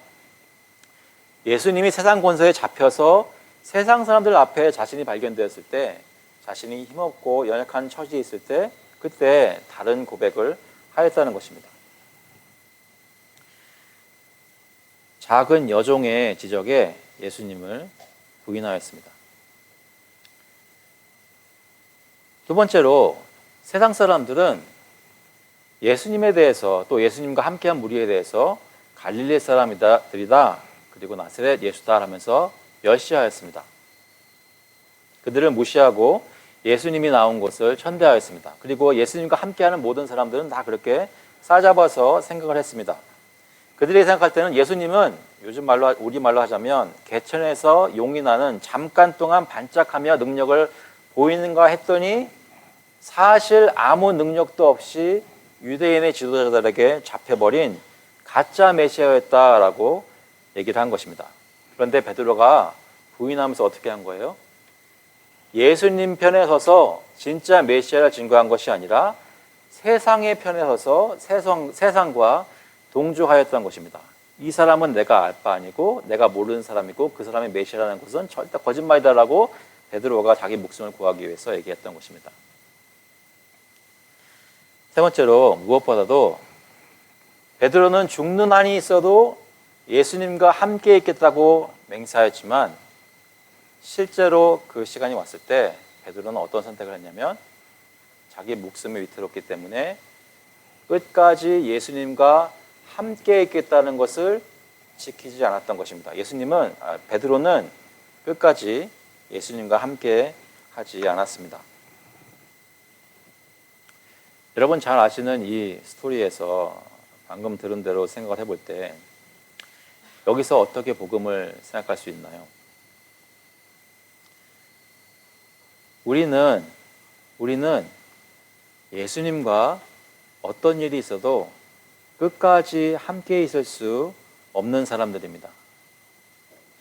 예수님이 세상 권세에 잡혀서 세상 사람들 앞에 자신이 발견되었을 때 자신이 힘없고 연약한 처지에 있을 때 그때 다른 고백을 하였다는 것입니다. 작은 여종의 지적에 예수님을 부인하였습니다. 두 번째로 세상 사람들은 예수님에 대해서 또 예수님과 함께한 무리에 대해서 갈릴리 사람들이다 그리고 나사렛 예수다 하면서 멸시하였습니다. 그들을 무시하고 예수님이 나온 곳을 천대하였습니다. 그리고 예수님과 함께하는 모든 사람들은 다 그렇게 싸잡아서 생각을 했습니다. 그들이 생각할 때는 예수님은 요즘 말로 우리말로 하자면 개천에서 용이 나는 잠깐 동안 반짝하며 능력을 보이는가 했더니 사실 아무 능력도 없이 유대인의 지도자들에게 잡혀버린 가짜 메시아였다라고 얘기를 한 것입니다. 그런데 베드로가 부인하면서 어떻게 한 거예요? 예수님 편에 서서 진짜 메시아를 증거한 것이 아니라 세상의 편에 서서 세상과 동조하였던 것입니다. 이 사람은 내가 알 바 아니고 내가 모르는 사람이고 그 사람이 메시아라는 것은 절대 거짓말이다라고 베드로가 자기 목숨을 구하기 위해서 얘기했던 것입니다. 세 번째로 무엇보다도 베드로는 죽는 한이 있어도 예수님과 함께 있겠다고 맹세하였지만 실제로 그 시간이 왔을 때 베드로는 어떤 선택을 했냐면 자기 목숨이 위태롭기 때문에 끝까지 예수님과 함께 있겠다는 것을 지키지 않았던 것입니다. 베드로는 끝까지 예수님과 함께 하지 않았습니다. 여러분 잘 아시는 이 스토리에서 방금 들은 대로 생각을 해볼 때 여기서 어떻게 복음을 생각할 수 있나요? 우리는 예수님과 어떤 일이 있어도 끝까지 함께 있을 수 없는 사람들입니다.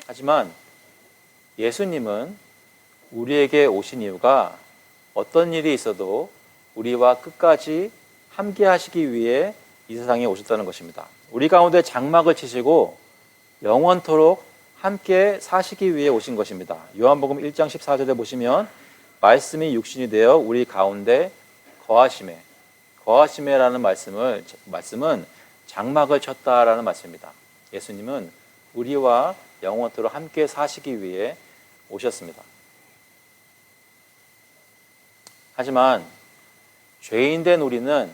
하지만 예수님은 우리에게 오신 이유가 어떤 일이 있어도 우리와 끝까지 함께 하시기 위해 이 세상에 오셨다는 것입니다. 우리 가운데 장막을 치시고 영원토록 함께 사시기 위해 오신 것입니다. 요한복음 1장 14절에 보시면 말씀이 육신이 되어 우리 가운데 거하심에라는 말씀은 장막을 쳤다라는 말씀입니다. 예수님은 우리와 영원토록 함께 사시기 위해 오셨습니다. 하지만 죄인된 우리는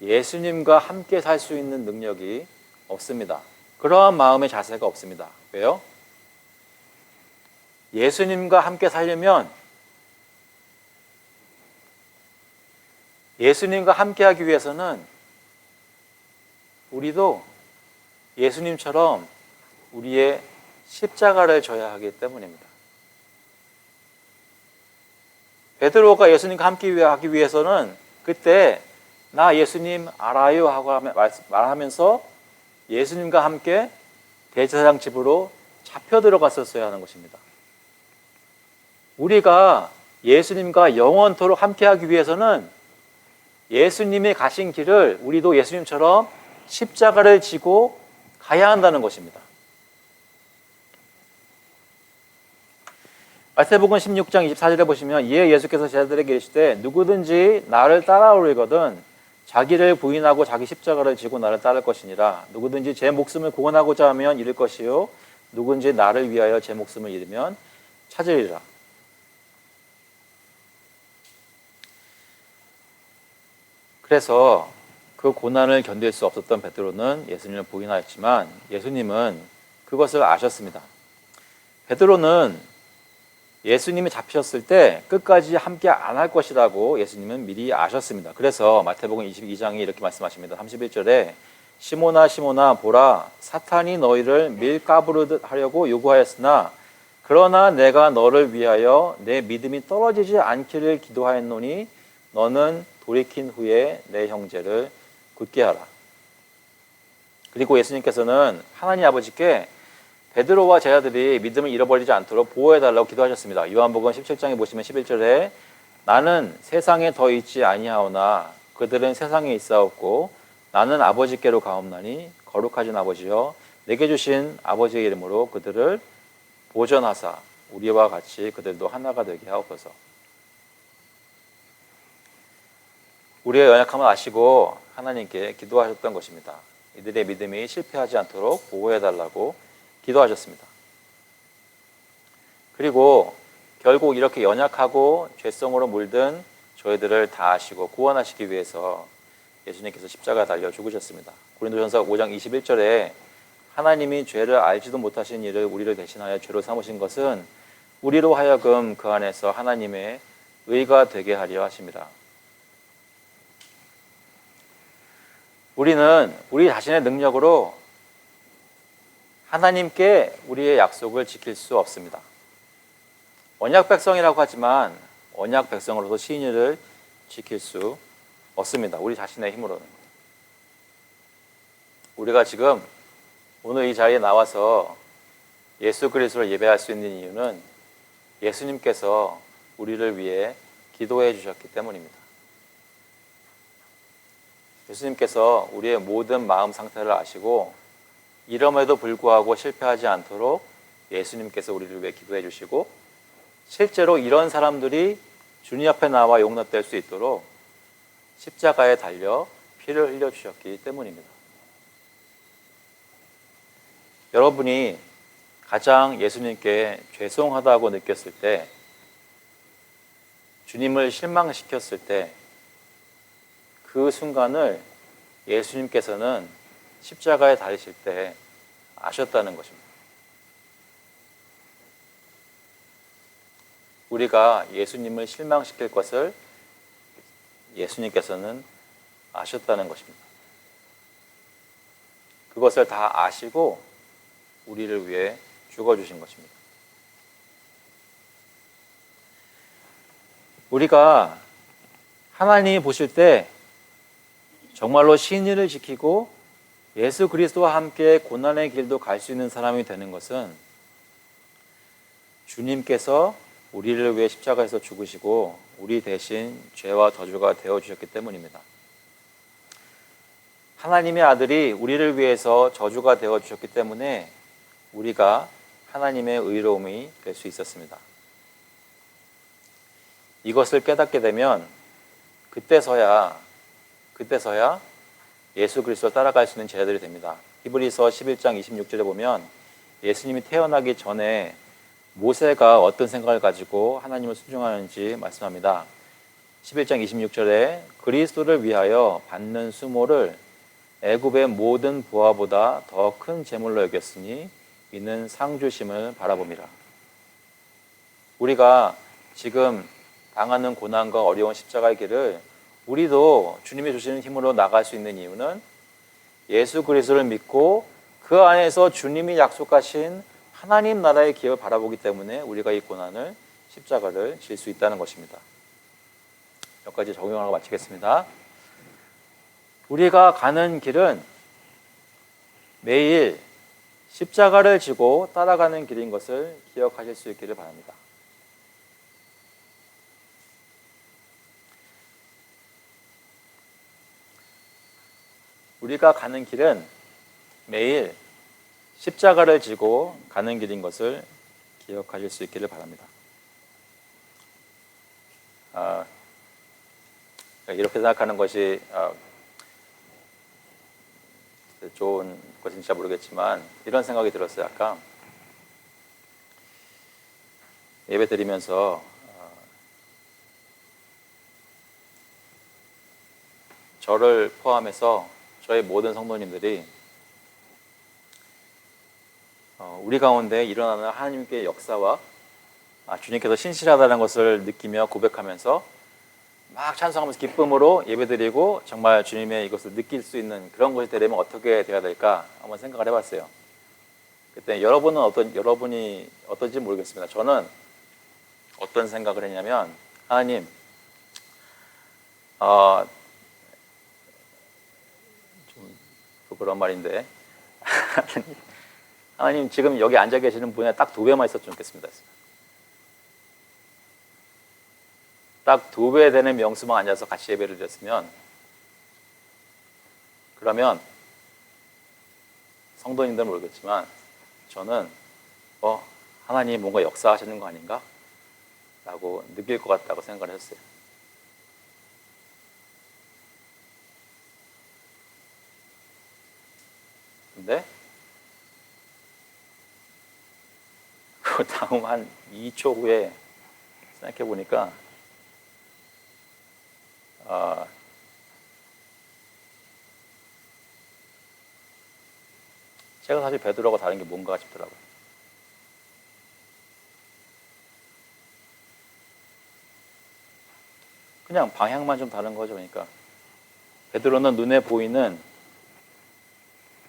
예수님과 함께 살 수 있는 능력이 없습니다. 그러한 마음의 자세가 없습니다. 왜요? 예수님과 함께 살려면 예수님과 함께 하기 위해서는 우리도 예수님처럼 우리의 십자가를 져야 하기 때문입니다. 베드로가 예수님과 함께 하기 위해서는 그때 나 예수님 알아요 하고 말하면서 예수님과 함께 대제사장 집으로 잡혀 들어갔었어야 하는 것입니다. 우리가 예수님과 영원토록 함께 하기 위해서는 예수님이 가신 길을 우리도 예수님처럼 십자가를 지고 가야 한다는 것입니다. 마태복음 16장 24절에 보시면 이에 예수께서 제자들에게 이르시되 누구든지 나를 따라오려거든 자기를 부인하고 자기 십자가를 지고 나를 따를 것이니라. 누구든지 제 목숨을 구원하고자 하면 잃을 것이요 누구든지 나를 위하여 제 목숨을 잃으면 찾으리라. 그래서 그 고난을 견딜 수 없었던 베드로는 예수님을 부인하였지만 예수님은 그것을 아셨습니다. 베드로는 예수님이 잡히셨을 때 끝까지 함께 안 할 것이라고 예수님은 미리 아셨습니다. 그래서 마태복음 22장에 이렇게 말씀하십니다. 31절에 시몬아 시몬아 보라 사탄이 너희를 밀가부르듯 하려고 요구하였으나 그러나 내가 너를 위하여 내 믿음이 떨어지지 않기를 기도하였노니 너는 돌이킨 후에 내 형제를 굳게 하라. 그리고 예수님께서는 하나님 아버지께 베드로와 제자들이 믿음을 잃어버리지 않도록 보호해달라고 기도하셨습니다. 요한복음 17장에 보시면 11절에 나는 세상에 더 있지 아니하오나 그들은 세상에 있사옵고 나는 아버지께로 가옵나니 거룩하신 아버지여 내게 주신 아버지의 이름으로 그들을 보전하사 우리와 같이 그들도 하나가 되게 하옵소서. 우리의 연약함을 아시고 하나님께 기도하셨던 것입니다. 이들의 믿음이 실패하지 않도록 보호해달라고 기도하셨습니다. 그리고 결국 이렇게 연약하고 죄성으로 물든 저희들을 다 아시고 구원하시기 위해서 예수님께서 십자가에 달려 죽으셨습니다. 고린도전서 5장 21절에 하나님이 죄를 알지도 못하신 이를 우리를 대신하여 죄로 삼으신 것은 우리로 하여금 그 안에서 하나님의 의가 되게 하려 하심이라. 우리는 우리 자신의 능력으로 하나님께 우리의 약속을 지킬 수 없습니다. 언약 백성이라고 하지만 언약 백성으로서 신의를 지킬 수 없습니다. 우리 자신의 힘으로는. 우리가 지금 오늘 이 자리에 나와서 예수 그리스도를 예배할 수 있는 이유는 예수님께서 우리를 위해 기도해 주셨기 때문입니다. 예수님께서 우리의 모든 마음 상태를 아시고 이럼에도 불구하고 실패하지 않도록 예수님께서 우리를 위해 기도해 주시고 실제로 이런 사람들이 주님 앞에 나와 용납될 수 있도록 십자가에 달려 피를 흘려 주셨기 때문입니다. 여러분이 가장 예수님께 죄송하다고 느꼈을 때, 주님을 실망시켰을 때, 그 순간을 예수님께서는 십자가에 달리실 때 아셨다는 것입니다. 우리가 예수님을 실망시킬 것을 예수님께서는 아셨다는 것입니다. 그것을 다 아시고 우리를 위해 죽어주신 것입니다. 우리가 하나님이 보실 때 정말로 신의를 지키고 예수 그리스도와 함께 고난의 길도 갈 수 있는 사람이 되는 것은 주님께서 우리를 위해 십자가에서 죽으시고 우리 대신 죄와 저주가 되어주셨기 때문입니다. 하나님의 아들이 우리를 위해서 저주가 되어주셨기 때문에 우리가 하나님의 의로움이 될 수 있었습니다. 이것을 깨닫게 되면 그때서야 예수 그리스도를 따라갈 수 있는 제자들이 됩니다. 히브리서 11장 26절에 보면 예수님이 태어나기 전에 모세가 어떤 생각을 가지고 하나님을 순종하는지 말씀합니다. 11장 26절에 그리스도를 위하여 받는 수모를 애굽의 모든 부하보다 더 큰 재물로 여겼으니 이는 상 주심을 바라봅니다. 우리가 지금 당하는 고난과 어려운 십자가의 길을 우리도 주님이 주시는 힘으로 나갈 수 있는 이유는 예수 그리스도를 믿고 그 안에서 주님이 약속하신 하나님 나라의 기업을 바라보기 때문에 우리가 이 고난을 십자가를 질 수 있다는 것입니다. 여기까지 적용하고 마치겠습니다. 우리가 가는 길은 매일 십자가를 지고 따라가는 길인 것을 기억하실 수 있기를 바랍니다. 우리가 가는 길은 매일 십자가를 지고 가는 길인 것을 기억하실 수 있기를 바랍니다. 이렇게 생각하는 것이 좋은 것인지 잘 모르겠지만 이런 생각이 들었어요. 아까 예배 드리면서 저를 포함해서 저희 모든 성도님들이 우리 가운데 일어나는 하나님께 역사와 주님께서 신실하다는 것을 느끼며 고백하면서 막 찬송하면서 기쁨으로 예배드리고 정말 주님의 이것을 느낄 수 있는 그런 것이 되려면 어떻게 돼야 될까 한번 생각을 해봤어요. 그때 여러분이 어떤지 모르겠습니다. 저는 어떤 생각을 했냐면 하나님 좀 부끄러운 말인데 하나님 지금 여기 앉아 계시는 분에 딱 2배만 있었으면 좋겠습니다. 딱 2배 되는 명수만 앉아서 같이 예배를 드렸으면 그러면 성도님들은 모르겠지만 저는 하나님 뭔가 역사하시는 거 아닌가? 라고 느낄 것 같다고 생각을 했어요. 근데 그 다음 한 2초 후에 생각해 보니까 제가 사실 베드로하고 다른 게 뭔가 싶더라고요. 그냥 방향만 좀 다른 거죠. 그러니까 베드로는 눈에 보이는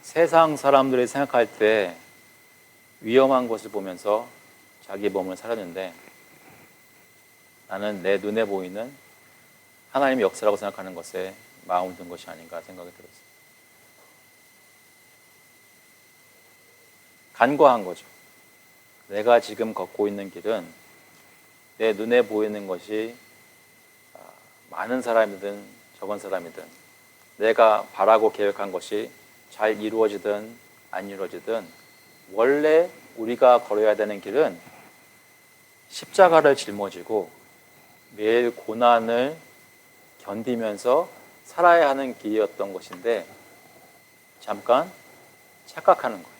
세상 사람들이 생각할 때 위험한 것을 보면서 자기 몸을 살았는데 나는 내 눈에 보이는 하나님의 역사라고 생각하는 것에 마음을 둔 것이 아닌가 생각이 들었어요. 간과한 거죠. 내가 지금 걷고 있는 길은 내 눈에 보이는 것이 많은 사람이든 적은 사람이든 내가 바라고 계획한 것이 잘 이루어지든 안 이루어지든 원래 우리가 걸어야 되는 길은 십자가를 짊어지고 매일 고난을 견디면서 살아야 하는 길이었던 것인데 잠깐 착각하는 거예요.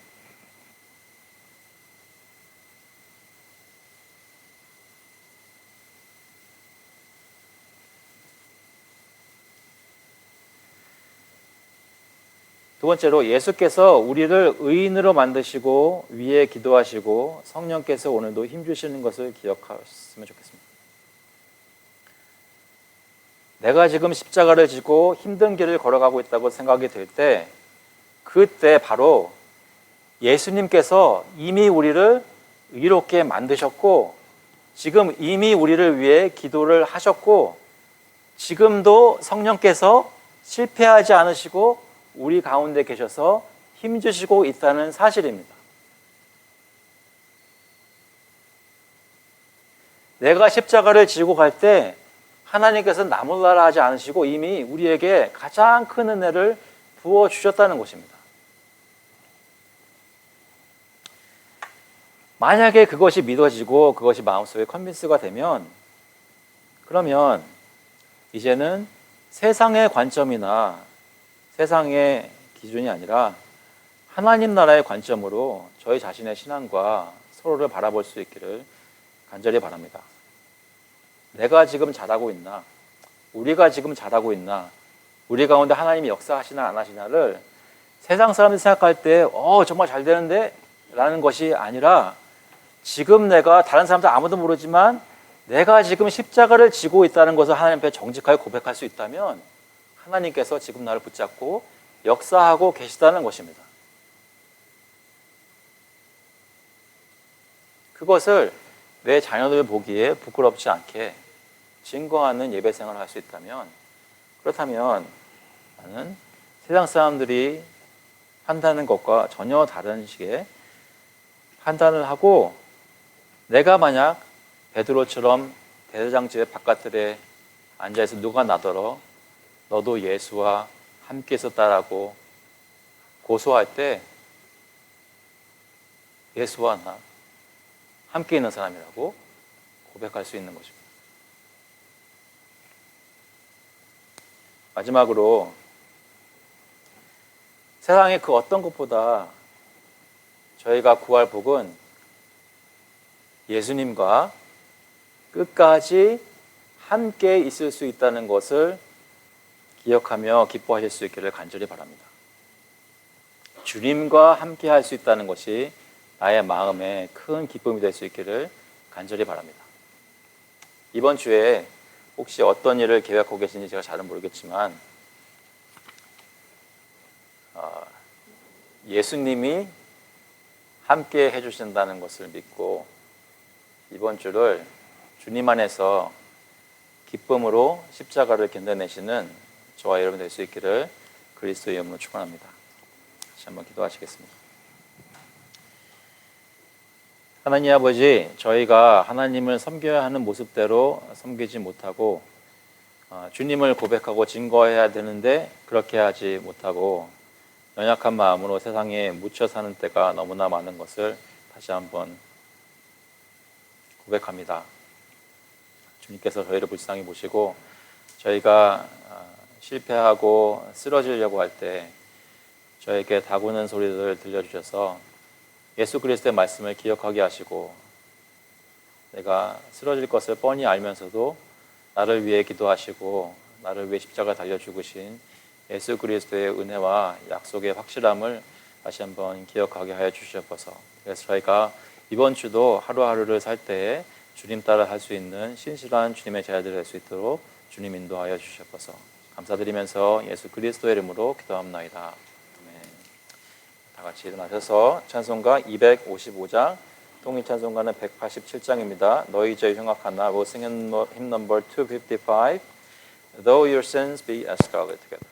두 번째로 예수께서 우리를 의인으로 만드시고 위에 기도하시고 성령께서 오늘도 힘주시는 것을 기억하셨으면 좋겠습니다. 내가 지금 십자가를 지고 힘든 길을 걸어가고 있다고 생각이 들 때 그때 바로 예수님께서 이미 우리를 의롭게 만드셨고 지금 이미 우리를 위해 기도를 하셨고 지금도 성령께서 실패하지 않으시고 우리 가운데 계셔서 힘주시고 있다는 사실입니다. 내가 십자가를 지고 갈 때 하나님께서 나몰라라 하지 않으시고 이미 우리에게 가장 큰 은혜를 부어주셨다는 것입니다. 만약에 그것이 믿어지고 그것이 마음속에 컨빈스가 되면 그러면 이제는 세상의 관점이나 세상의 기준이 아니라 하나님 나라의 관점으로 저희 자신의 신앙과 서로를 바라볼 수 있기를 간절히 바랍니다. 내가 지금 잘하고 있나? 우리가 지금 잘하고 있나? 우리 가운데 하나님이 역사하시나 안 하시나를 세상 사람들이 생각할 때 정말 잘 되는데? 라는 것이 아니라 지금 내가 다른 사람들 아무도 모르지만 내가 지금 십자가를 지고 있다는 것을 하나님 앞에 정직하게 고백할 수 있다면 하나님께서 지금 나를 붙잡고 역사하고 계시다는 것입니다. 그것을 내 자녀들 보기에 부끄럽지 않게 증거하는 예배 생활을 할 수 있다면 그렇다면 나는 세상 사람들이 판단하는 것과 전혀 다른 식의 판단을 하고 내가 만약 베드로처럼 대제장집 바깥들에 앉아있어 누가 나더러 너도 예수와 함께 있었다라고 고소할 때 예수와 나 함께 있는 사람이라고 고백할 수 있는 것입니다. 마지막으로 세상의 그 어떤 것보다 저희가 구할 복은 예수님과 끝까지 함께 있을 수 있다는 것을 기억하며 기뻐하실 수 있기를 간절히 바랍니다. 주님과 함께 할 수 있다는 것이 나의 마음에 큰 기쁨이 될 수 있기를 간절히 바랍니다. 이번 주에 혹시 어떤 일을 계획하고 계신지 제가 잘은 모르겠지만 예수님이 함께 해주신다는 것을 믿고 이번 주를 주님 안에서 기쁨으로 십자가를 견뎌내시는 저와 여러분 될 수 있기를 그리스도의 이름으로 축원합니다. 다시 한번 기도하시겠습니다. 하나님 아버지, 저희가 하나님을 섬겨야 하는 모습대로 섬기지 못하고 주님을 고백하고 증거해야 되는데 그렇게 하지 못하고 연약한 마음으로 세상에 묻혀 사는 때가 너무나 많은 것을 다시 한번 고백합니다. 주님께서 저희를 불쌍히 보시고 저희가 실패하고 쓰러지려고 할 때 저에게 다구는 소리를 들려주셔서 예수 그리스도의 말씀을 기억하게 하시고 내가 쓰러질 것을 뻔히 알면서도 나를 위해 기도하시고 나를 위해 십자가 달려 죽으신 예수 그리스도의 은혜와 약속의 확실함을 다시 한번 기억하게 하여 주시옵소서. 그래서 저희가 이번 주도 하루하루를 살 때에 주님 따라 할 수 있는 신실한 주님의 제자들이 될 수 있도록 주님 인도하여 주시옵소서. 감사드리면서 예수 그리스도의 이름으로 기도합나이다. 아멘. 다 같이 일어나셔서 찬송가 255장 통일 찬송가는 187장입니다. 너희 죄 흉악하나. We'll sing hymn number 255. Though your sins be as scarlet together.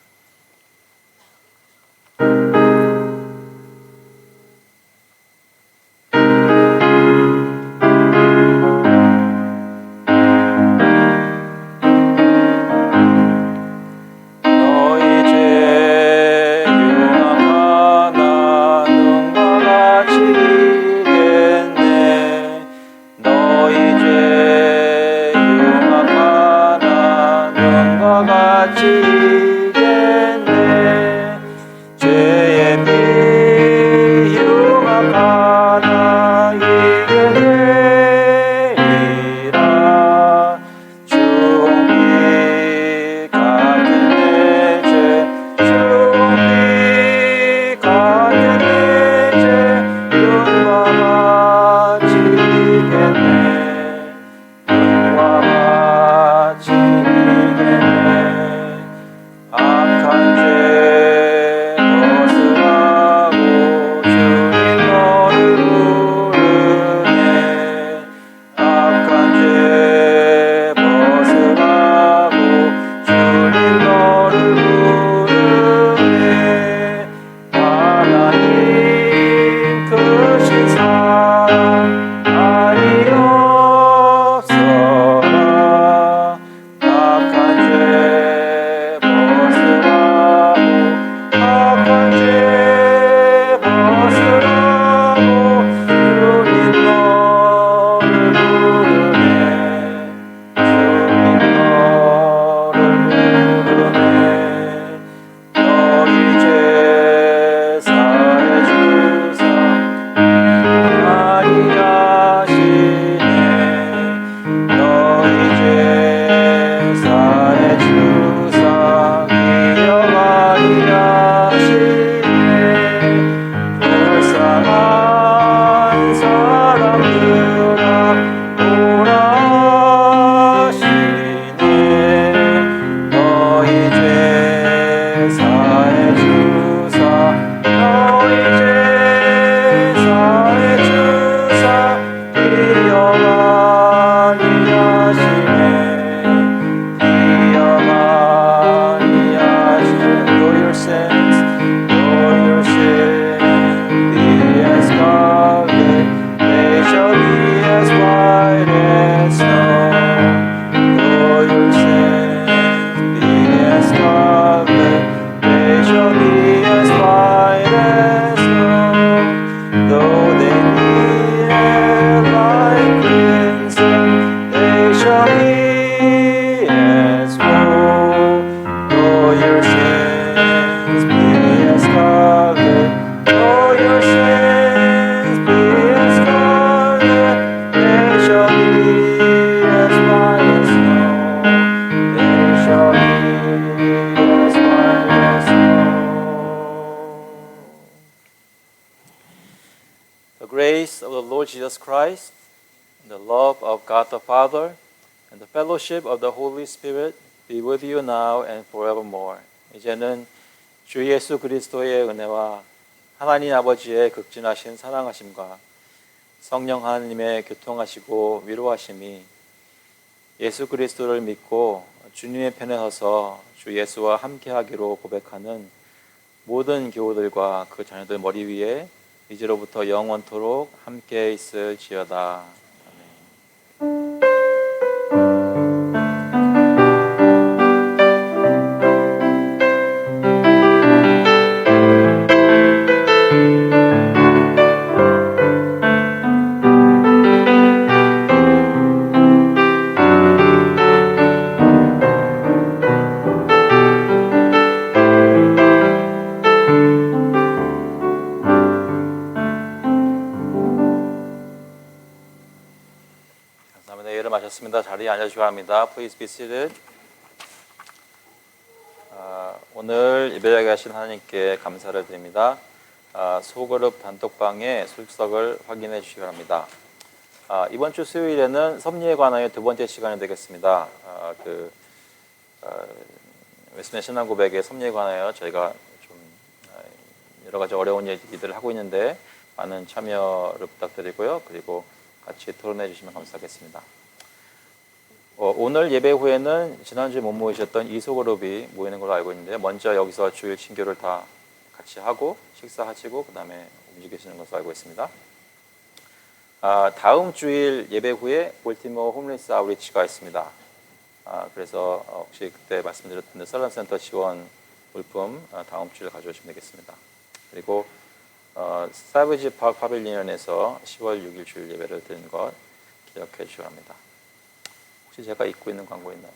The grace of the Lord Jesus Christ, and the love of God the Father, and the fellowship of the Holy Spirit be with you now and forevermore. 이제는 주 예수 그리스도의 은혜와 하나님 아버지의 극진하신 사랑하심과 성령 하나님의 교통하시고 위로하심이 예수 그리스도를 믿고 주님의 편에 서서 주 예수와 함께하기로 고백하는 모든 교우들과 그 자녀들 머리 위에 이제로부터 영원토록 함께 있을지어다. 아멘. 마셨습니다. 자리에 앉아주시기 바랍니다. Please be seated. 오늘 예배자게 하신 하나님께 감사를 드립니다. 소그룹 단톡방의 출석을 확인해 주시기 바랍니다. 이번 주 수요일에는 섭리에 관하여 두 번째 시간이 되겠습니다. 웨스트민스터 신앙 고백의 섭리에 관하여 저희가 좀 여러 가지 어려운 얘기들을 하고 있는데 많은 참여를 부탁드리고요. 그리고 같이 토론해 주시면 감사하겠습니다. 오늘 예배 후에는 지난주에 못 모이셨던 이소그룹이 모이는 걸로 알고 있는데요. 먼저 여기서 주일 친교를 다 같이 하고 식사하시고 그 다음에 움직이시는 것으로 알고 있습니다. 다음 주일 예배 후에 볼티모어 홈리스 아우리치가 있습니다. 그래서 혹시 그때 말씀드렸던 썰런센터 지원 물품 다음 주일 가져오시면 되겠습니다. 그리고 사이버지 파크 파빌리언에서 10월 6일 주일 예배를 드리는 것 기억해 주시기 바랍니다. 혹시 제가 잊고 있는 광고 있나요?